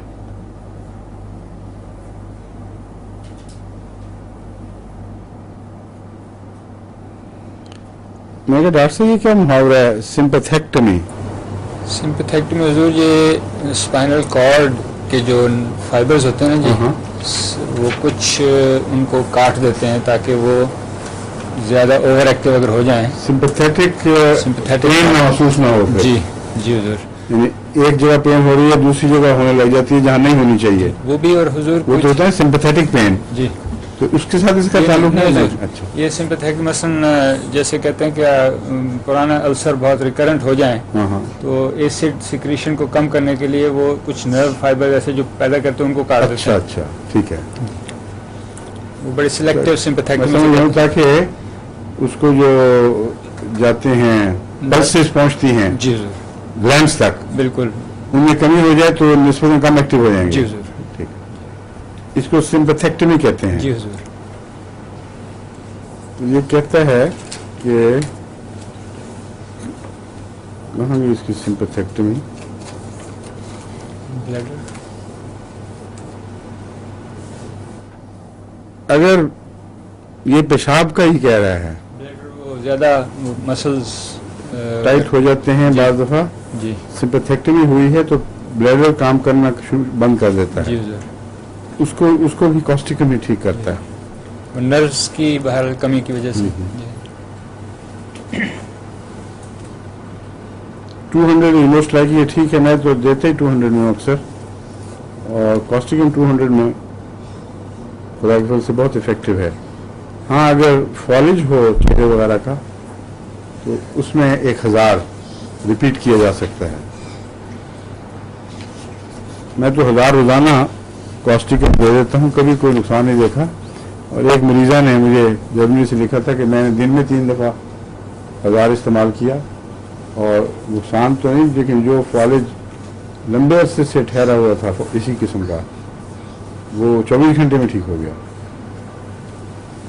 मैं कहा डॉक्टर साहब ये क्या मुहावरा है, सिंपैथेक्टमी? सिंपैथेक्टमी हुजूर ये स्पाइनल कॉर्ड के जो फाइबर्स होते हैं ना जी, वो कुछ उनको काट देते हैं ताकि वो ज़्यादा ओवर एक्टिव अगर हो जाएं, सिंपैथेटिक पेन महसूस ना हो। जी जी हुजूर, यानी एक जगह पेन हो रही है दूसरी जगह होने लग जाती है जहाँ नहीं होनी चाहिए, वो भी। और हुजूर वो तो होता है सिंपैथेटिक पेन जी, तो उसके साथ इसका ताल्लुक नहीं है। अच्छा, ये सिंपैथेटिक मसलन जैसे कहते हैं कि पुराना अल्सर बहुत रिकरेंट हो जाएं हाँ तो एसिड सिक्रीशन को कम करने के लिए वो कुछ नर्व फाइबर ऐसे जो पैदा करते हैं उनको काट देते अच्छा हैं। अच्छा ठीक है। वो बड़े सिलेक्टिव सिंपैथेटिक मैं समझ ताकि उसको जो जाते हैं पल्सेस पहुंचती हैं जी हुजूर, ग्लैंड्स तक, बिल्कुल उनमें कमी हो जाए तो निस्बतन कम एक्टिव हो जाएंगे। जी हुजूर, ठीक, इसको सिंपैथेक्टमी कहते हैं। जी हुजूर। तो ये कहता है कि कहाँ गई इसकी सिंपैथेक्टमी? ब्लैडर अगर ये पेशाब का ही कह रहा है, वो ज्यादा मसल्स टाइट हो जाते हैं बार दफा, जी सिंपैथेक्टमी हुई है तो ब्लैडर काम करना बंद कर देता जी है, हुजूर। उसको भी कॉस्टिकम ही ठीक करता है। वो नर्व्स की बहरहाल कमी की वजह से। जी। 200 मोस्ट लाइक ये ठीक है, मैं तो देते ही 200 में अक्सर اور کاسٹیکم 200 میں خدا کے فضل سے بہت افیکٹو ہے. ہاں اگر فالج ہو چہرے وغیرہ کا تو اس میں 1000 ریپیٹ کیا جا سکتا ہے. میں تو 1000 روزانہ کاسٹیکم دے دیتا ہوں, کبھی کوئی نقصان نہیں دیکھا. اور ایک مریضہ نے مجھے جرمنی سے لکھا تھا کہ میں نے دن میں 3 دفعہ 1000 استعمال کیا اور نقصان تو نہیں, لیکن جو فالج لمبے عرصے سے ٹھہرا ہوا تھا اسی قسم کا وہ 24 گھنٹے میں ٹھیک ہو گیا.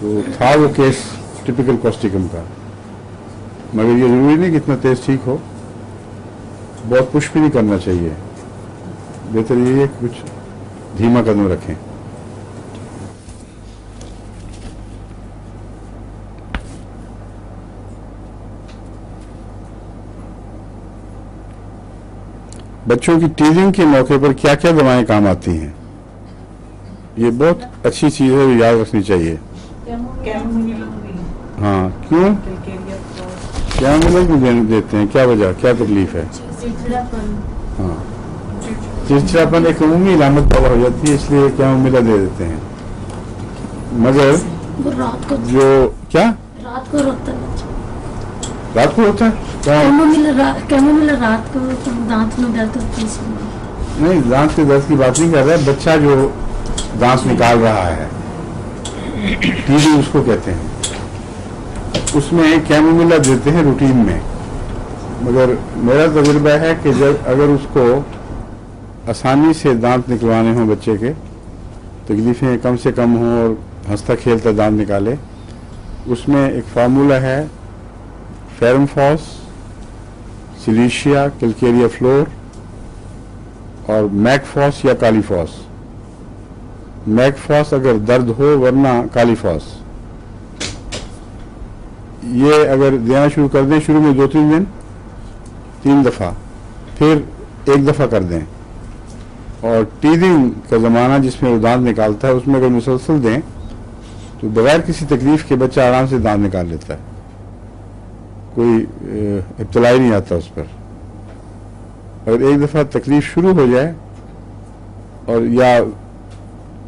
تو تھا وہ کیس ٹپیکل کاسٹیکم کا, مگر یہ ضروری نہیں کہ اتنا تیز ٹھیک ہو, بہت پش بھی نہیں کرنا چاہیے. بہتر یہ ہے کہ کچھ دھیما قدم رکھیں. بچوں کی ٹیزنگ کے موقع پر کیا کیا دوائیں کام آتی ہیں؟ یہ بہت اچھی چیز ہے, یاد رکھنی چاہیے. ہاں کیوں کیا مطلب دیتے ہیں, کیا وجہ, کیا تکلیف ہے؟ ہاں چڑچڑاپن ایک عمومی علامت پیدا ہو جاتی ہے, اس لیے کیا ملا دے دیتے ہیں. مگر رات کو جو کیا رات کو روتا ہے, رات کو ہوتا ہے کیمومل رات کو دانت میں درد ہوتی ہے. نہیں, دانت کے درد کی بات نہیں کر رہا, بچہ جو دانت نکال رہا ہے ٹی بی اس کو کہتے ہیں, اس میں کیموملا دیتے ہیں روٹین میں. مگر میرا تجربہ ہے کہ جب اگر اس کو آسانی سے دانت نکلوانے ہوں, بچے کے تکلیفیں کم سے کم ہوں اور ہنستا کھیلتا دانت نکالے, اس میں ایک فارمولا ہے فیرم فاس, سلیشیا, کیلکیریا فلور اور میک فاس یا کالی فاس. میک فاس اگر درد ہو, ورنہ کالی فاس. یہ اگر دینا شروع کر دیں شروع میں 2-3 دن 3 دفعہ, پھر 1 دفعہ کر دیں. اور ٹیدنگ کا زمانہ جس میں وہ دانت نکالتا ہے اس میں اگر مسلسل دیں تو بغیر کسی تکلیف کے بچہ آرام سے دانت نکال لیتا ہے, کوئی ابتلائی نہیں آتا اس پر. اگر 1 دفعہ تکلیف شروع ہو جائے اور یا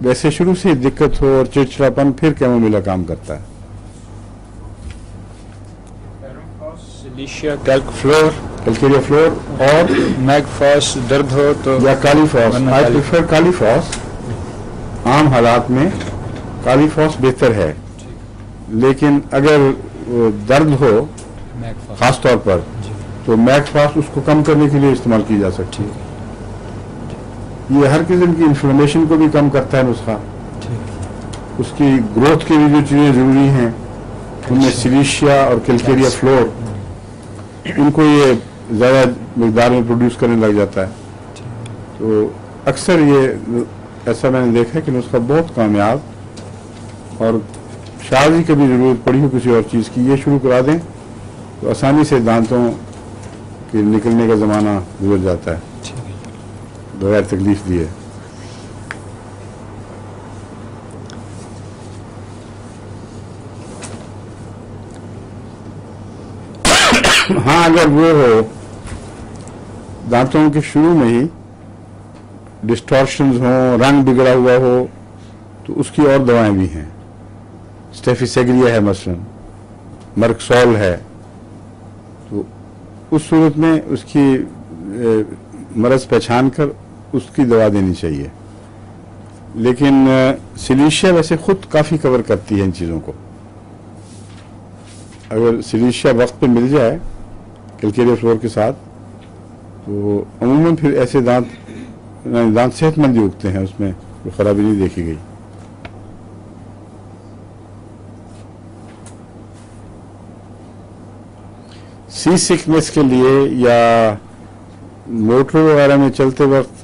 ویسے شروع سے دقت ہو اور چڑچڑاپن, پھر کیمومیلا کام کرتا ہے. سلیشیا, کیلک فلور, کیلکیریا فلور اور میک فاس درد ہو تو یا کالی فاس. آئی پریفر کالی فاس. عام حالات میں کالی فاس بہتر ہے, لیکن اگر درد ہو میک فاس خاص طور پر تو میک فاس اس کو کم کرنے کے لیے استعمال کی جا سکتی ہے. یہ ہر قسم کی انفلمیشن کو بھی کم کرتا ہے نسخہ. اس کی گروتھ کے لیے جو چیزیں ضروری ہیں ان میں سلیشیا اور کیلکیریا فلور, ان کو یہ زیادہ مقدار میں پروڈیوس کرنے لگ جاتا ہے. تو اکثر یہ ایسا میں نے دیکھا ہے کہ نسخہ بہت کامیاب, اور شاید ہی کبھی ضرورت پڑی ہو کسی اور چیز کی, یہ شروع کرا دیں تو آسانی سے دانتوں کے نکلنے کا زمانہ گزر جاتا ہے بغیر تکلیف دیے. ہاں اگر وہ ہو دانتوں کے شروع میں ہی ڈسٹورشنز ہوں, رنگ بگڑا ہوا ہو, تو اس کی اور دوائیں بھی ہیں. اسٹیفیسیگریا ہے مثلا, مرکسول ہے. تو اس صورت میں اس کی مرض پہچان کر اس کی دوا دینی چاہیے. لیکن سلیشیا ویسے خود کافی کور کرتی ہے ان چیزوں کو. اگر سلیشیا وقت پہ مل جائے کیلکیریا فلور کے ساتھ تو عموماً پھر ایسے دانت صحت مند ہی اگتے ہیں, اس میں کوئی خرابی نہیں دیکھی گئی. سی سکنس کے لیے یا موٹر وغیرہ میں چلتے وقت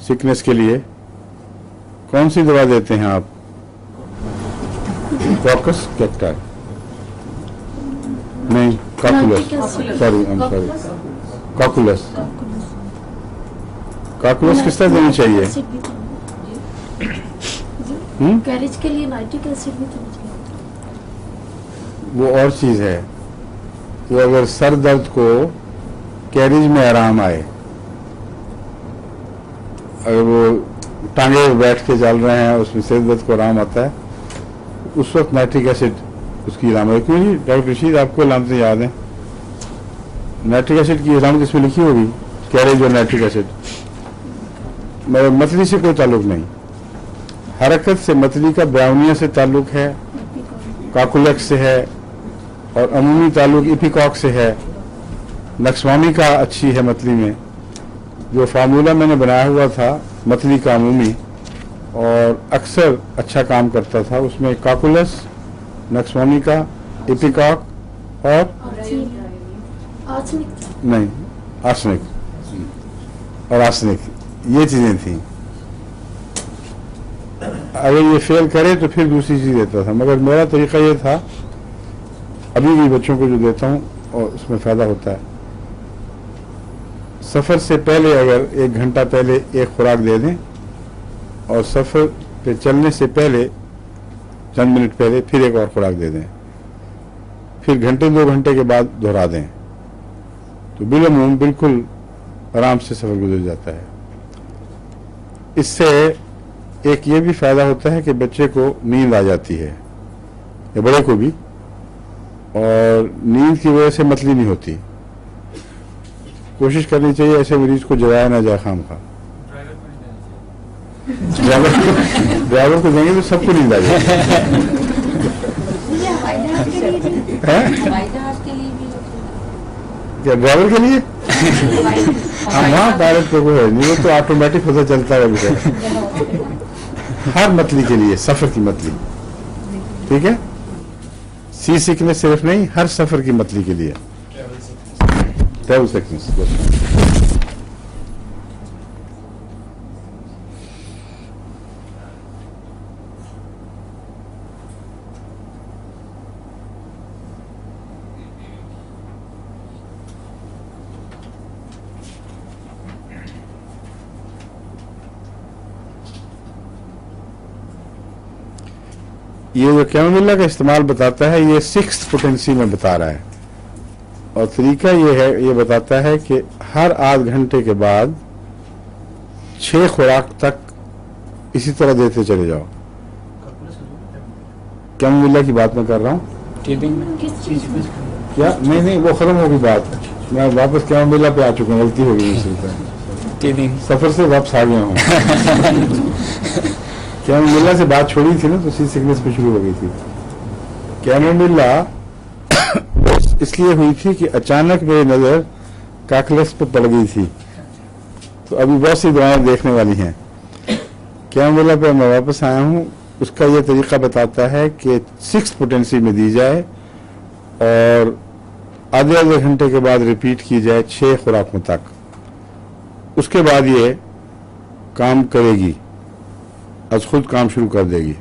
سکنس کے لیے کون سی دوا دیتے ہیں آپ؟ کوکس کیکٹا نہیں, کاکولس, سوری کاکولس. کاکولس کس طرح دینی چاہیے؟ کیریج کے لیے نائٹرک ایسڈ بھی دینا چاہیے. وہ اور چیز ہے. وہ اگر سر درد کو کیریج میں آرام آئے, अगर वो टांगे बैठ के चल रहे हैं उसमें सिर दर्द को आराम आता है, उस वक्त नाइट्रिक एसिड उसकी इलामत। क्यों जी डॉक्टर रशीद, आपको इलामतें याद हैं? नाइट्रिक एसिड की इलामत इसमें लिखी होगी, कैरेज और नाइट्रिक एसिड। मगर मतली से कोई ताल्लुक नहीं, हरकत से मतली का ब्राउनिया से ताल्लुक है, काकुलक्स से है, और अमूमी ताल्लुक इपिकॉक से है। नक्सवामी का अच्छी है मतली में। जो फार्मूला मैंने बनाया हुआ था मतली का अमूमी और अक्सर अच्छा काम करता था, उसमें काकुलस, नक्सवामी का, इपिकॉक और नहीं आर्सेनिक और आर्सेनिक, ये चीजें थी। अगर ये फेल करे तो फिर दूसरी चीज देता था, मगर मेरा तरीका ये था, अभी भी बच्चों को जो देता हूँ और उसमें फायदा होता है, सफर से पहले अगर 1 घंटा पहले एक खुराक दे दें और सफर पे चलने से पहले चंद मिनट पहले फिर एक और खुराक दे दें, फिर घंटे 2 घंटे के बाद दोहरा दें, तो बिलअमूम बिल्कुल आराम से सफर गुजर जाता है। इससे एक ये भी फायदा होता है कि बच्चे को नींद आ जाती है, या बड़े को भी, और नींद की वजह से मतली नहीं होती। कोशिश करनी चाहिए ऐसे मरीज को जगाया ना जाए खाम खा। ड्राइवर को देंगे तो सबको नींद आ जाएगी। क्या ड्राइवर के लिए? हाँ, पायलट को है नहीं, वो तो ऑटोमेटिक पता चलता है बेचारा। हर मतली के लिए, सफर की मतली, ठीक है, सी सिकनेस सिर्फ नहीं, हर सफर की मतली के लिए, ट्रैवल सिकनेस। ये जो कैमोमिला का इस्तेमाल बताता है, ये 6th पोटेंसी में बता रहा है, और तरीका ये है, ये बताता है कि हर आध घंटे के बाद 6 खुराक तक इसी तरह देते चले जाओ। कैमोमिला की बात मैं कर रहा हूँ। क्या? नहीं, वो खत्म होगी बात, मैं वापस कैमोमिला पे आ चुका हूँ, गलती हो गई मुझसे, सफर से वापस आ गया हूँ। कैमोमिला से बात छोड़ी थी ना, तो सी सिकनेस पे शुरू हो गई थी। कैमोमिला इसलिए हुई थी कि अचानक मेरी नजर काकलस पे पड़ गई थी, तो अभी बहुत सी दवाएं देखने वाली हैं। कैमोमिला पे मैं वापस आया हूँ, उसका ये तरीका बताता है कि 6th पोटेंसी में दी जाए और आधे घंटे के बाद रिपीट की जाए 6 खुराकों तक, उसके बाद ये काम करेगी, आज खुद काम शुरू कर देगी।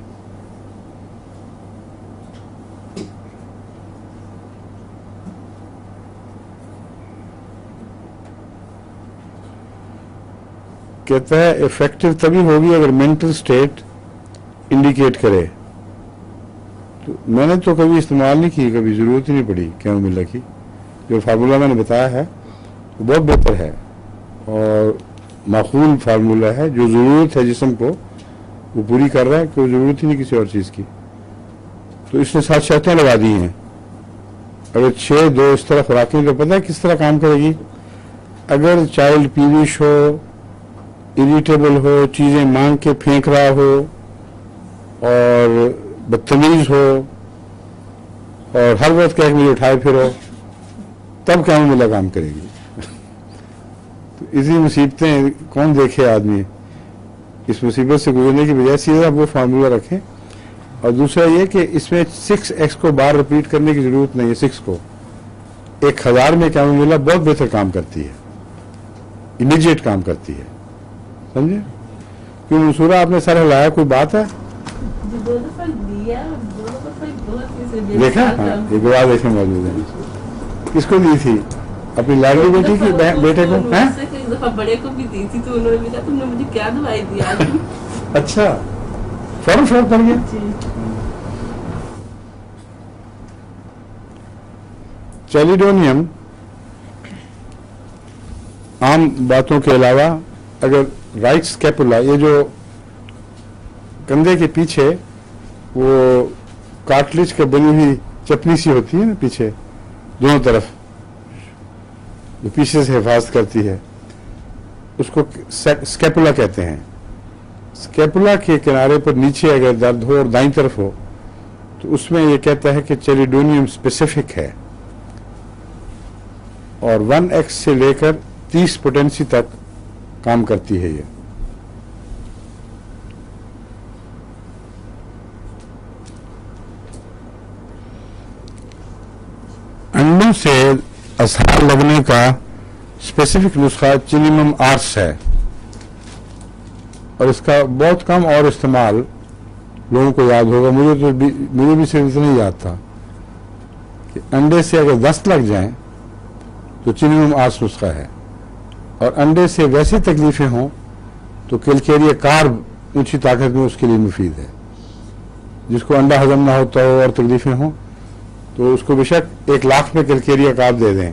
कहता है इफेक्टिव तभी होगी अगर मेंटल स्टेट इंडिकेट करे। तो मैंने तो कभी इस्तेमाल नहीं की, कभी जरूरत ही नहीं पड़ी कैमोमिला की। जो फार्मूला मैंने बताया है वो बहुत बेहतर है और माकूल फार्मूला है, जो जरूरत है जिस्म को वो पूरी कर रहा है, कोई जरूरत ही नहीं किसी और चीज की। तो इसने 7 शर्तें लगा दी हैं। अगर 6-2 इस तरह खुराकें, तो पता है किस तरह काम करेगी। अगर चाइल्ड पीविश हो, इरिटेबल हो, चीजें मांग के फेंक रहा हो और बदतमीज हो और हर वक्त कह मुझे उठाए फिरो, तब कैमोमिला काम करेगी। तो इसी मुसीबतें कौन देखे आदमी, इस मुसीबत से गुजरने की बजाय सीधा वो फार्मूला रखें। और दूसरा ये कि इसमें 6x को बार रिपीट करने की जरूरत नहीं है। 6 को 1000 में कैमोमिला बहुत बेहतर काम करती है, इमीडिएट काम करती है, समझे? क्यों मंसूरा आपने सर हिलाया, कोई बात है? देखा? हाँ, ये गवाह देखने मौजूद है। किसको दी थी? अपनी लाडली बेटी की बेटे को? हैं? एक दफा बड़े को भी दी थी, तो उन्होंने भी कहा तुमने मुझे क्या दवाई दी आज? अच्छा, फौरन फर्क पड़ गया। चैलिडोनियम आम बातों के अलावा अगर رائٹ اسکیپولا، یہ جو کندھے کے پیچھے وہ کارٹلیج کے بنی ہوئی چپنی سی ہوتی ہے نا پیچھے دونوں طرف، جو پیچھے سے حفاظت کرتی ہے، اس کو اسکیپولا کہتے ہیں. اسکیپولا کے کنارے پر نیچے اگر درد ہو اور دائیں طرف ہو تو اس میں یہ کہتا ہے کہ چیلیڈونیم اسپیسیفک ہے، اور 1x سے لے کر 30 پوٹینسی تک کام کرتی ہے. یہ انڈوں سے اسہال لگنے کا اسپیسیفک نسخہ چینیمم آرس ہے، اور اس کا بہت کم اور استعمال لوگوں کو یاد ہوگا. مجھے بھی صرف اتنا ہی یاد تھا کہ انڈے سے اگر دست لگ جائیں تو چینیمم آرس نسخہ ہے، اور انڈے سے ویسی تکلیفیں ہوں تو کیلکیریا کارب اونچی طاقت میں اس کے لیے مفید ہے. جس کو انڈا ہضم نہ ہوتا ہو اور تکلیفیں ہوں تو اس کو بے شک 1 لاکھ میں کیلکیریا کارب دے دیں،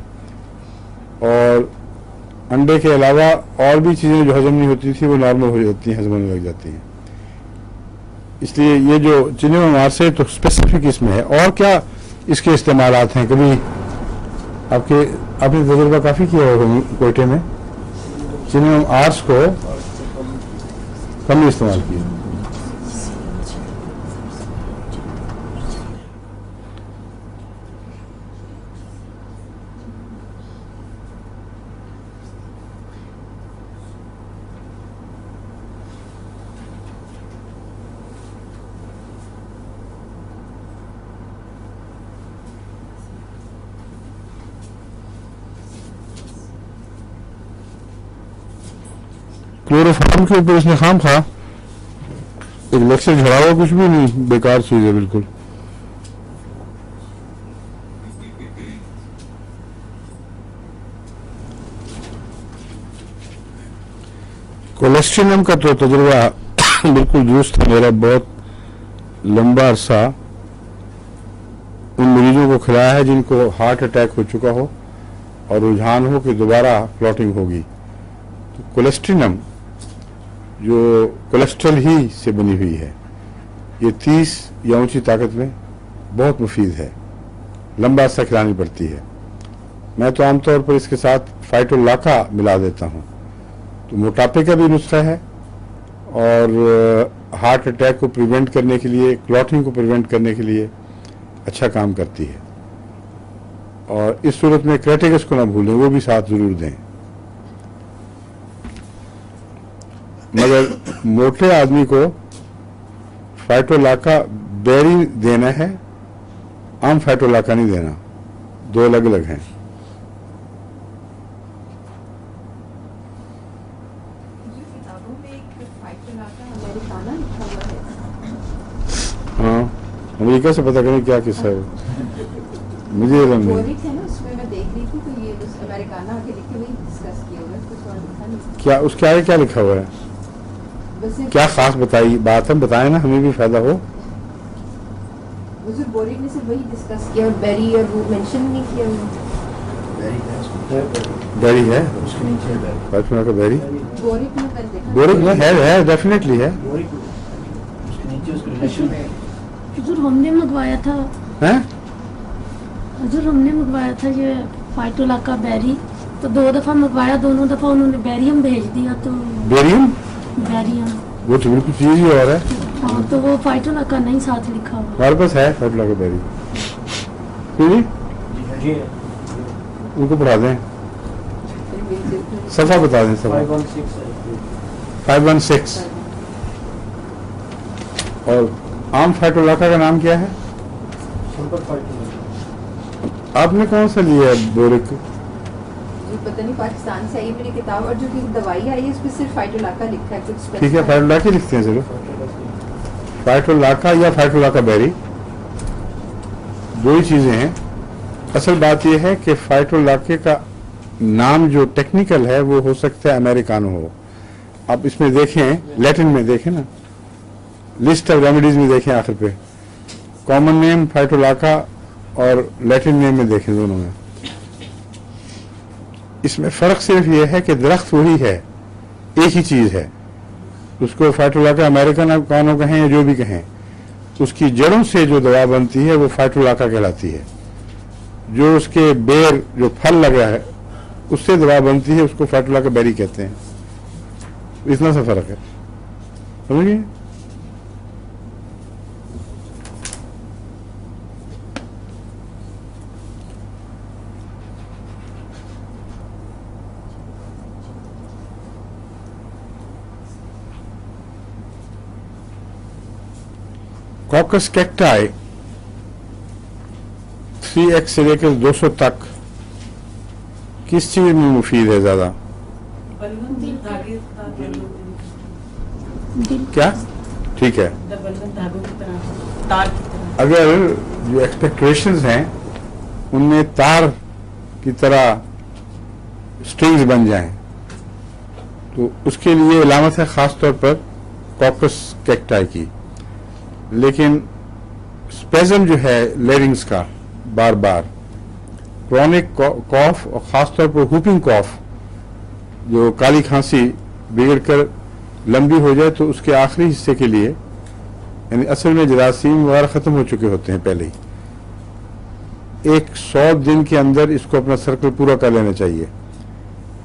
اور انڈے کے علاوہ اور بھی چیزیں جو ہضم نہیں ہوتی تھی وہ نارمل ہو جاتی ہیں، ہضم ہونے لگ جاتی ہیں. اس لیے یہ جو چینیمم آرس ہے تو اسپیسیفک اس میں ہے. اور کیا اس کے استعمالات ہیں؟ کبھی آپ نے تجربہ کافی کیا ہوگا کوئٹے میں، چینیمم آرس کو کم استعمال کیا. کلوروفارم کے اوپر اس نے خام خواہ ایک لیکچر جھڑا ہوا، کچھ بھی نہیں، بیکار چیز ہے بالکل. کولیسٹرینم کا تو تجربہ بالکل درست تھا میرا. بہت لمبا عرصہ ان مریضوں کو کھلایا ہے جن کو ہارٹ اٹیک ہو چکا ہو اور رجحان ہو کہ دوبارہ کلوٹنگ ہوگی. تو کولیسٹرینم جو کولیسٹرول ہی سے بنی ہوئی ہے، یہ 30 یا اونچی طاقت میں بہت مفید ہے، لمبا عرصہ کھلانی پڑتی ہے. میں تو عام طور پر اس کے ساتھ فائٹولاکا ملا دیتا ہوں. تو موٹاپے کا بھی نسخہ ہے، اور ہارٹ اٹیک کو پریونٹ کرنے کے لیے، کلوٹنگ کو پریونٹ کرنے کے لیے اچھا کام کرتی ہے. اور اس صورت میں کریٹیکس کو نہ بھولیں، وہ بھی ساتھ ضرور دیں. مگر موٹے آدمی کو فائٹولاکا بیری دینا ہے، عام فائٹولاکا نہیں دینا، دو الگ الگ ہیں. ہاں، امریکہ سے پتہ کریں کیا قصہ ہے. مجھے علم نہیں. کیا اس کے آگے کیا لکھا ہوا ہے؟ کیا خاص بات ہے، بتائیں نا، ہمیں بھی فائدہ ہو. بورک نے صرف وہی ڈسکس کیا، اور بیری اور وہ مینشن نہیں کیا. بیری ہے، بیری بورک میں ہے، ڈیفینیٹلی ہے. حضور ہم نے منگوایا تھا، حضور ہم نے منگوایا تھا یہ فائٹولاکا بیری، تو 2 دفعہ منگوایا، دونوں دفعہ انہوں نے بیریم بھیج دیا. تو بیریم وہ تو بالکل چیز ہی اور ہے. ہاں، تو وہ فائٹولاکا نہیں ساتھ لکھا ہوا. ہمارے پاس ہے فائٹولاکا بیری. ان کو پڑھا دیں، صفحہ بتا دیں. صفحہ 516. اور عام فائٹولاکا کا نام کیا ہے؟ آپ نے کون سا لیا ہے بورک؟ پتہ نہیں، پاکستان سے آئی میری کتاب، اور جو دوائی آئی ہے اس پہ صرف فائٹولاکا لکھا ہے. کچھ ٹھیک ہے، فائٹولاکا لکھتے ہیں. چلو، فائٹولاکا یا فائٹولاکا بیری دو ہی چیزیں ہیں. اصل بات یہ ہے کہ فائٹولاکے کا نام جو ٹیکنیکل ہے وہ ہو سکتا ہے امریکانو ہو. آپ اس میں دیکھیں، لیٹن میں دیکھیں نا، لسٹ آف ریمیڈیز میں دیکھیں، آخر پہ کامن نیم فائٹولاکا اور لیٹن نیم میں دیکھیں، دونوں میں. اس میں فرق صرف یہ ہے کہ درخت وہی ہے एक ही चीज़ है, उसको फाइटोलाका अमेरिकन कानो कहें या जो भी कहें, उसकी जड़ों से जो दवा बनती है वो फाइटोलाका कहलाती है। जो उसके बेर जो फल लगा है उससे दवा बनती है, उसको फाइटोलाका बेरी कहते हैं। इतना सा फर्क है, समझिए। कॉकस कैक्टाई 3x से लेकर 200 तक किस चीज में मुफीद है ज्यादा? बलगम धागे क्या? ठीक है। बलगम धागों की तरह, तार की तरह। अगर जो एक्सपेक्टेशंस हैं उनमें तार की तरह स्ट्रिंग्स बन जाएं तो उसके लिए अलामत है खास तौर पर कॉकस कैक्टाई की। लेकिन स्पेज़म जो है लेरिंग्स का बार बार, क्रॉनिक कॉफ और ख़ास तौर पर हुपिंग कॉफ, जो काली खांसी बिगड़कर लंबी हो जाए तो उसके आखिरी हिस्से के लिए, यानी असल में जरासीम वगैरह ख़त्म हो चुके होते हैं पहले ही, 100 दिन के अंदर इसको अपना सर्कल पूरा कर लेना चाहिए।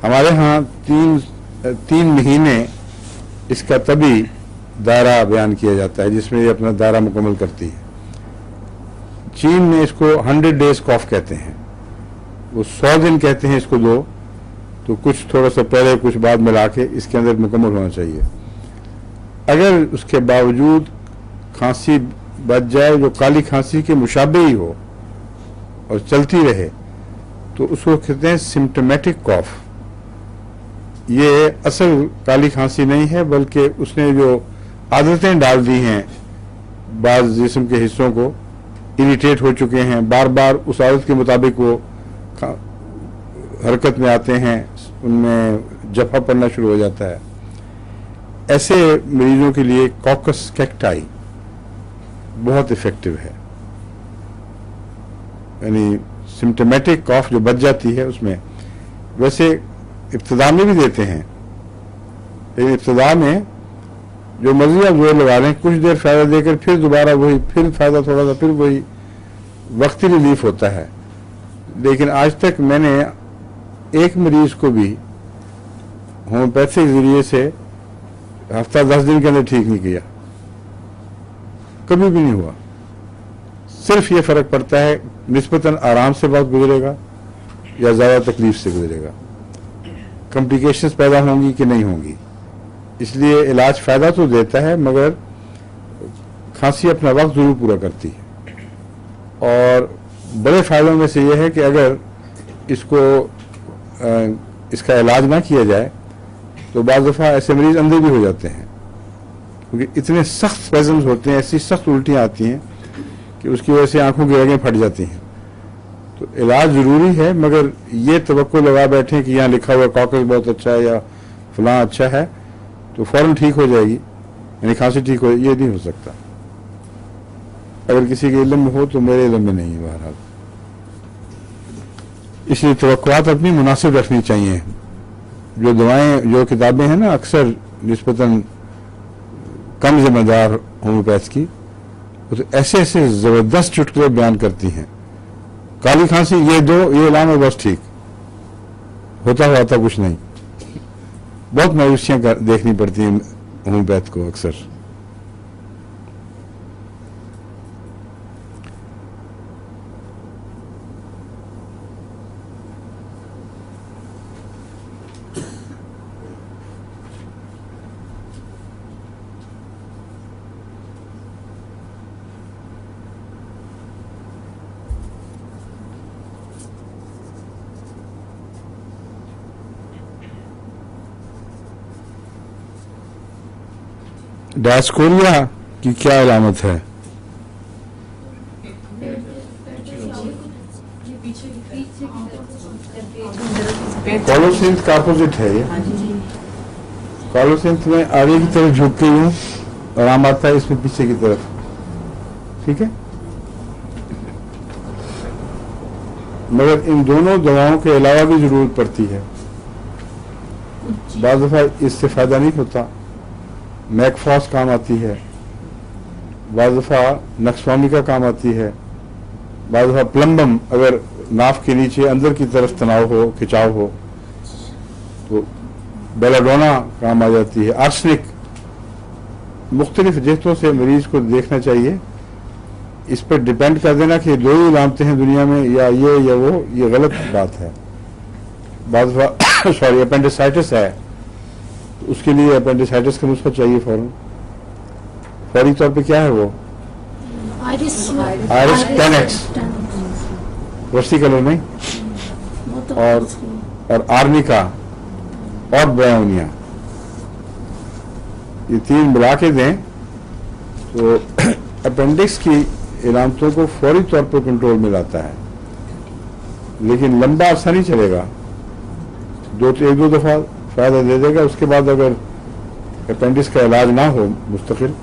हमारे यहाँ तीन महीने इसका तभी दायरा बयान किया जाता है जिसमें ये अपना दायरा मुकम्मल करती है। चीन में इसको 100 डेज कॉफ कहते हैं, वो 100 दिन कहते हैं इसको दो, तो कुछ थोड़ा सा पहले कुछ बाद मिला के इसके अंदर मुकम्मल होना चाहिए। अगर उसके बावजूद खांसी बच जाए जो काली खांसी के मुशाबे ही हो और चलती रहे तो उसको कहते हैं सिम्टोमेटिक कॉफ। ये असल काली खांसी नहीं है, बल्कि उसने जो आदतें डाल दी हैं, बाज जिस्म के हिस्सों को इरिटेट हो चुके हैं, बार बार उस आदत के मुताबिक वो हरकत में आते हैं, उनमें जफा पड़ना शुरू हो जाता है। ऐसे मरीजों के लिए कॉकस कैक्टाई बहुत इफेक्टिव है, यानी सिम्टोमेटिक कॉफ जो बच जाती है उसमें। वैसे इब्तिदा में भी देते हैं, लेकिन इब्तिदा में जो मर्जी आप जोर लगा लें, कुछ देर फायदा देकर फिर दोबारा वही, फिर फायदा थोड़ा सा, फिर वही, वक्ती रिलीफ होता है। लेकिन आज तक मैंने एक मरीज को भी होम्योपैथिक जरिए से हफ्ता 10 दिन के अंदर ठीक नहीं किया, कभी भी नहीं हुआ। सिर्फ ये फर्क पड़ता है निस्बतन आराम से वक्त गुजरेगा या ज्यादा तकलीफ से गुजरेगा, कॉम्प्लिकेशंस पैदा होंगी कि नहीं होंगी। इसलिए इलाज फायदा तो देता है, मगर खांसी अपना वक्त जरूर पूरा करती है। और बड़े फायदों में से यह है कि अगर इसका इलाज ना किया जाए तो बाज़ दफ़ा ऐसे मरीज अंधे भी हो जाते हैं, क्योंकि इतने सख्त स्पेज़म्स होते हैं, ऐसी सख्त उल्टियाँ आती हैं कि उसकी वजह से आंखों की रगें फट जाती हैं। तो इलाज ज़रूरी है, मगर ये तवक्को लगा बैठें कि यहाँ लिखा हुआ कॉकस बहुत अच्छा है या फलां अच्छा है तो फौरन ठीक हो जाएगी, यानी खांसी ठीक हो, ये नहीं हो सकता। अगर किसी के इल्म में हो तो मेरे इल्म में नहीं है बहरहाल। इसलिए तवक्कुआत अपनी मुनासिब रखनी चाहिए। जो दवाएं, जो किताबें हैं ना अक्सर निस्बतन कम जिम्मेदार होम्योपैथ की, वो तो ऐसे ऐसे ज़बरदस्त चुटकुले बयान करती हैं, काली खांसी ये दो, ये इलाम है, बस ठीक होता हुआ था कुछ नहीं। बहुत मायूसियां देखनी पड़ती हैं होम्योपैथ को अक्सर। डायस्कोरिया की क्या अलामत है? कॉलोसिंथ का अपोजिट है ये। कॉलोसिंथ में आगे की तरफ झुक के यूं आराम आता है, इसमें पीछे की तरफ, ठीक है। मगर इन दोनों दवाओं के अलावा भी जरूरत पड़ती है। بعض दफ़ा इससे फ़ायदा नहीं होता, मैकफॉस काम आती है, بعض दफ़ा नक्सवामी का काम आती है, بعض दफ़ा प्लम्बम, अगर नाफ के नीचे अंदर की तरफ तनाव हो, खिंचाव हो तो बेलाडोना काम आ जाती है, आर्सनिक। मुख्तलिफ जहतों से मरीज को देखना चाहिए। इस पर डिपेंड कर देना कि दो ही इलामतें हैं दुनिया में, या ये या वो, ये गलत बात है। बाद सॉरी अपेंडिसाइटिस है तो उसके लिए अपेंडिसाइटिस का नुस्खा चाहिए फौरन, फौरी तौर पे। क्या है वो? आयरिस आयरिस टेनेक्स, वस्ती कलर नहीं, वो तो और आर्निका और ब्रायोनिया, ये तीन मिला के दें तो अपेंडिक्स की इलामतों को फौरी तौर पर कंट्रोल में लाता है। लेकिन लंबा अरसा नहीं चलेगा, एक दो दफ़ा फ़ायदा दे देगा, उसके बाद अगर अपेंडिक्स का इलाज ना हो मुस्तकिल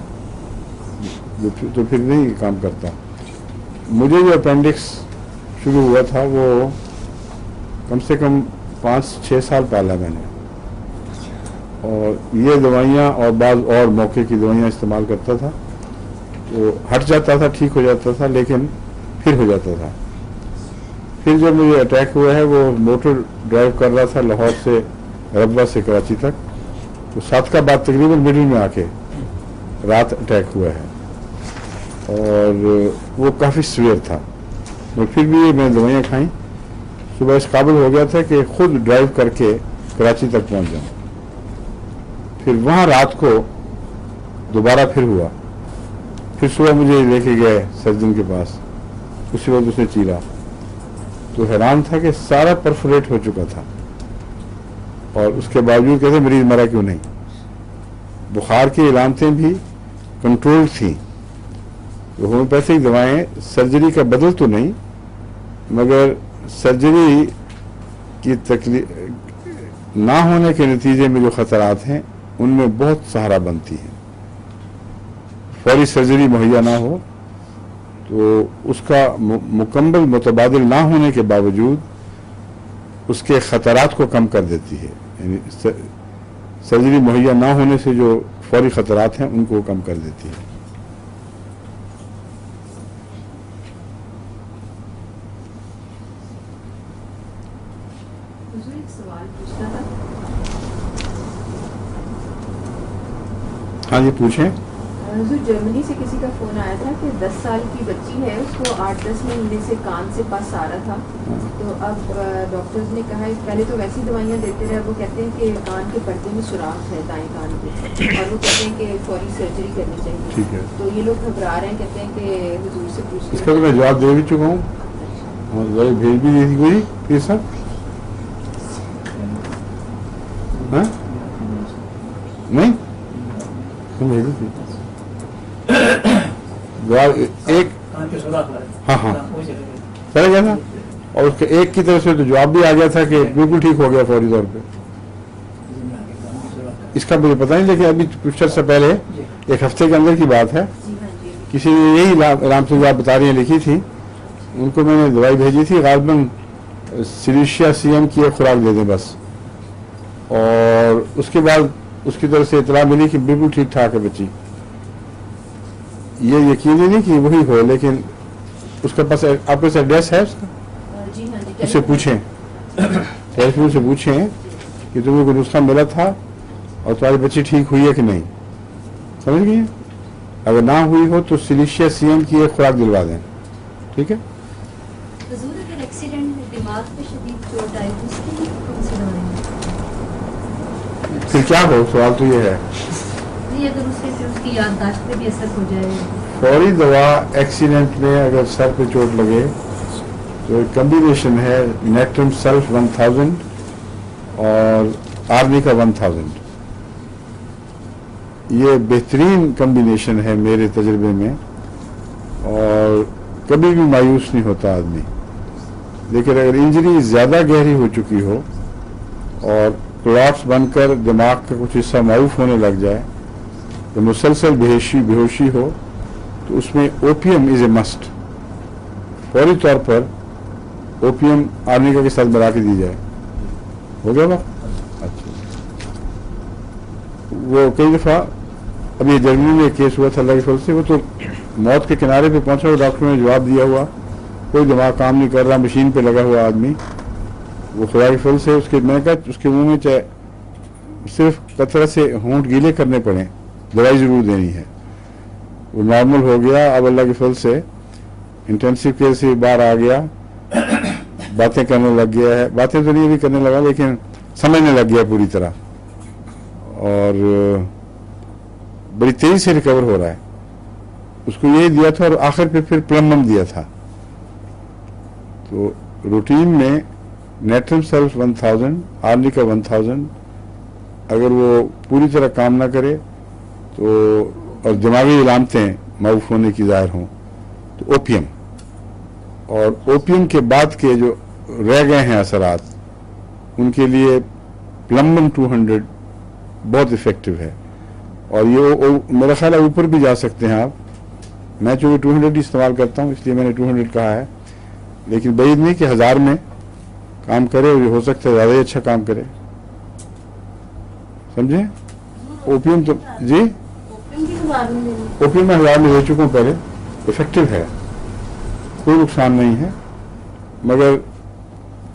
तो फिर नहीं काम करता। मुझे जो अपेंडिक्स शुरू हुआ था वो कम से कम 5-6 साल पहले मैंने, और ये दवाइयाँ और बाद और मौके की दवाइयाँ इस्तेमाल करता था तो हट जाता था, ठीक हो जाता था, लेकिन फिर हो जाता था। फिर जब मुझे अटैक हुआ है, वो मोटर ड्राइव कर रहा था लाहौर से रब्वा से कराची तक, तो 7 का बाद तकरीबन मिडिल में आके रात अटैक हुआ है और वो काफ़ी सीवियर था। और फिर भी मैंने दवाइयाँ खाई, सुबह इस काबिल हो गया था कि खुद ड्राइव करके कराची तक पहुँच जाऊँ। फिर वहाँ रात को दोबारा फिर हुआ, फिर सुबह मुझे लेके गए सर्जन के पास, उसी वक्त उसने चीरा तो हैरान था कि सारा परफोरेट हो चुका था, और उसके बावजूद कहते मरीज मरा क्यों नहीं। बुखार की इलामतें भी कंट्रोल थी। तो होम्योपैथिक दवाएं सर्जरी का बदल तो नहीं, मगर सर्जरी की तकलीफ ना होने के नतीजे में जो खतरात हैं उनमें बहुत सहारा बनती है। फौरी सर्जरी मुहैया ना हो तो उसका मुकम्मल मुतबादिल ना होने के बावजूद उसके खतरात को कम कर देती है। यानी सर्जरी मुहैया ना होने से जो फौरी खतरात हैं उनको कम कर देती है। हुजूर, एक सवाल पूछना था। हाँ जी पूछें। हुजूर, जर्मनी से किसी का फोन आया था कि 10 साल की बच्ची है, उसको 8-10 महीने से कान से पस आ रहा था। तो अब डॉक्टर्स ने कहा है, पहले तो वैसी दवाइयाँ देते रहे, वो कहते हैं कि कान के पर्दे में सुराख है दाएं कान पे, और वो कहते हैं कि फौरी सर्जरी करनी चाहिए। ठीक है, तो ये लोग घबरा रहे हैं, कहते हैं कि हुजूर से पूछ इसका तो मैं जवाब दे भी चुका हूँ, भेज भी दी थी कोई फिर सर। हाँ नहीं तुम भेजी थी जवाब एक, हाँ हाँ चला गया था, और उसके एक की तरफ से तो जवाब भी आ गया था कि बिल्कुल ठीक हो गया फौरी तौर पे। इसका मुझे पता नहीं, लेकिन अभी कुछ अर्सा पहले, एक हफ्ते के अंदर की बात है, किसी ने यही राम से आप बता रही हैं लिखी थी, उनको मैंने दवाई भेजी थी, गालबन सिलिशिया सीएम की एक खुराक दे दें बस, और उसके बाद उसकी तरफ से इतला मिली कि बिल्कुल ठीक ठाक है बच्ची। ये यकीनी नहीं कि वही हो, लेकिन उसके पास आपके पास एड्रेस है उसका, उससे पूछें, टेलीफोन से पूछें कि तुम्हें कोई नुस्खा मिला था और तुम्हारी बच्ची ठीक हुई है कि नहीं, समझ गई? अगर ना हुई हो तो सिलिशिया सीएम की एक खुराक दिलवा दें, ठीक है? हुजूर, अगर एक्सीडेंट में दिमाग पे शदीद चोट आई तो उसके लिए कौन सी दवाई है? फिर क्या हो, सवाल तो ये है। नहीं, अगर उससे फिर उसकी याददाश्त पे भी असर हो जाए। फौरी दवा एक्सीडेंट में अगर सर पे चोट लगे तो एक कम्बिनेशन है नेट्रम सल्फ 1000 और आर्निका 1000। ये बेहतरीन कम्बिनेशन है मेरे तजर्बे में, और कभी भी मायूस नहीं होता आदमी। लेकिन अगर इंजरी ज़्यादा गहरी हो चुकी हो और क्लॉट्स बनकर दिमाग का कुछ हिस्सा मारूफ होने लग जाए, तो मुसलसल बेहोशी हो, तो उसमें ओपियम इज ए मस्ट। फौरी तौर पर ओपियम आर्निका के साथ मिला के दी जाए। हो गया बात? अच्छा। वो कई दफ़ा, अब ये जर्मनी में एक केस हुआ था अल्लाह के फजल से, वो तो मौत के किनारे पे पहुंचा हुआ, डॉक्टर ने जवाब दिया हुआ, कोई दिमाग काम नहीं कर रहा, मशीन पे लगा हुआ आदमी, वो खुदा के फजल से उसके, मैंने कहा उसके मुंह में चाहे सिर्फ कतरा से होंठ गीले करने पड़े, दवाई ज़रूर देनी है, वो नॉर्मल हो गया। अब अल्लाह के फजल से इंटेंसिव केयर से बाहर आ गया, बातें करने लग गया है, बातें तो नहीं भी करने लगा लेकिन समझने लग गया पूरी तरह, और बड़ी तेजी से रिकवर हो रहा है। उसको यही दिया था और आखिर पे फिर प्लम्बम दिया था। तो रूटीन में नेट्रम सेल्फ 1000, आर्निका 1000, अगर वो पूरी तरह काम ना करे तो, और दिमागी इलामतें मारूफ होने की ज़ाहिर हों, तो ओपियम, और ओपियम के बाद के जो रह गए हैं असरात, उनके लिए प्लम्बम 200 बहुत इफेक्टिव है। और ये मेरा ख्याल है ऊपर भी जा सकते हैं आप, मैं चूँकि 200 इस्तेमाल करता हूँ इसलिए मैंने 200 कहा है, लेकिन बैद नहीं कि 1000 में काम करे, और हो सकता है ज़्यादा ही अच्छा काम करे, समझे। ओपियम तो जी, ओपियम में 1000 में ले चुका हूँ पहले, इफेक्टिव है, कोई नुकसान नहीं है, मगर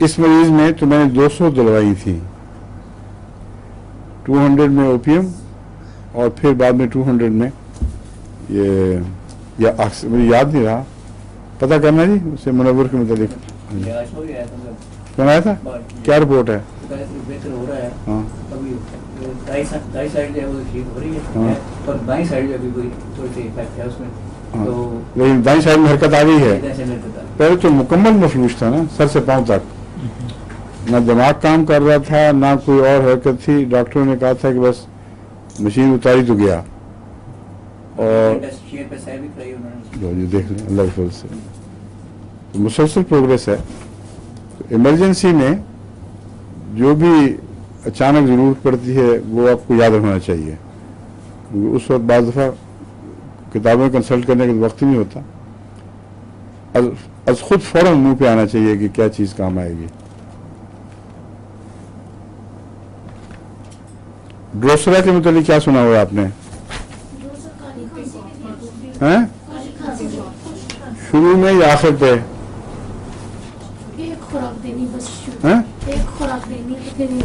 इस मरीज में तो मैंने 200 दिलवाई थी, 200 में ओपियम और फिर बाद में 200 में ये, या मुझे याद नहीं रहा, पता करना जी उससे मुनव्वर के मुताबिक। कौन आया था, क्या रिपोर्ट है? बेहतर हो रहा है। हाँ अभी दाई साइड जो है वो ठीक हो रही है, हाँ। और बाई साइड जो अभी कोई थोड़ी सी इफेक्ट है उसमें। हाँ। तो लेकिन दाई साइड में हरकत आ गई है, जैसे मेरे को पहले तो मुकम्मल मफलूज था ना, सर से पांव तक, ना दिमाग काम कर रहा था ना कोई और हरकत थी। डॉक्टरों ने कहा था कि बस मशीन उतारी तो गया, और शेयर पे सह भी कराई उन्होंने। जो ये देख लें अल्लाह के फजल से तो मुसलसल प्रोग्रेस है। तो इमरजेंसी में जो भी अचानक ज़रूरत पड़ती है वो आपको याद रखना चाहिए, क्योंकि उस वक्त बाज़ दफ़ा किताबें कंसल्ट करने का वक्त ही नहीं होता, आज खुद फौरन मुंह पे आना चाहिए कि क्या चीज़ काम आएगी। ड्रोसरा के मुतालिक क्या सुना हुआ आपने? हैं? शुरू में या आखिर पे? एक खुराक देनी बस, हैं? एक खुराक देनी है तो फिर ये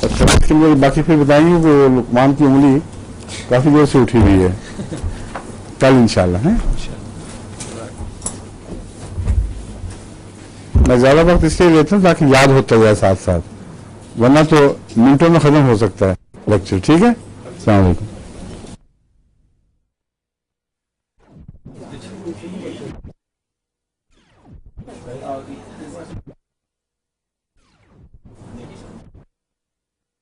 अच्छा, इसके लिए बाकी फिर बताएंगे कि लुकमान की उंगली काफी देर से उठी हुई है, कल इंशाल्लाह है। मैं ज्यादा वक्त इसलिए लेता हूँ ताकि याद होता जाए साथ साथ, वरना तो मिनटों में खत्म हो सकता है लेक्चर। ठीक है, अस्सलाम वालेकुम।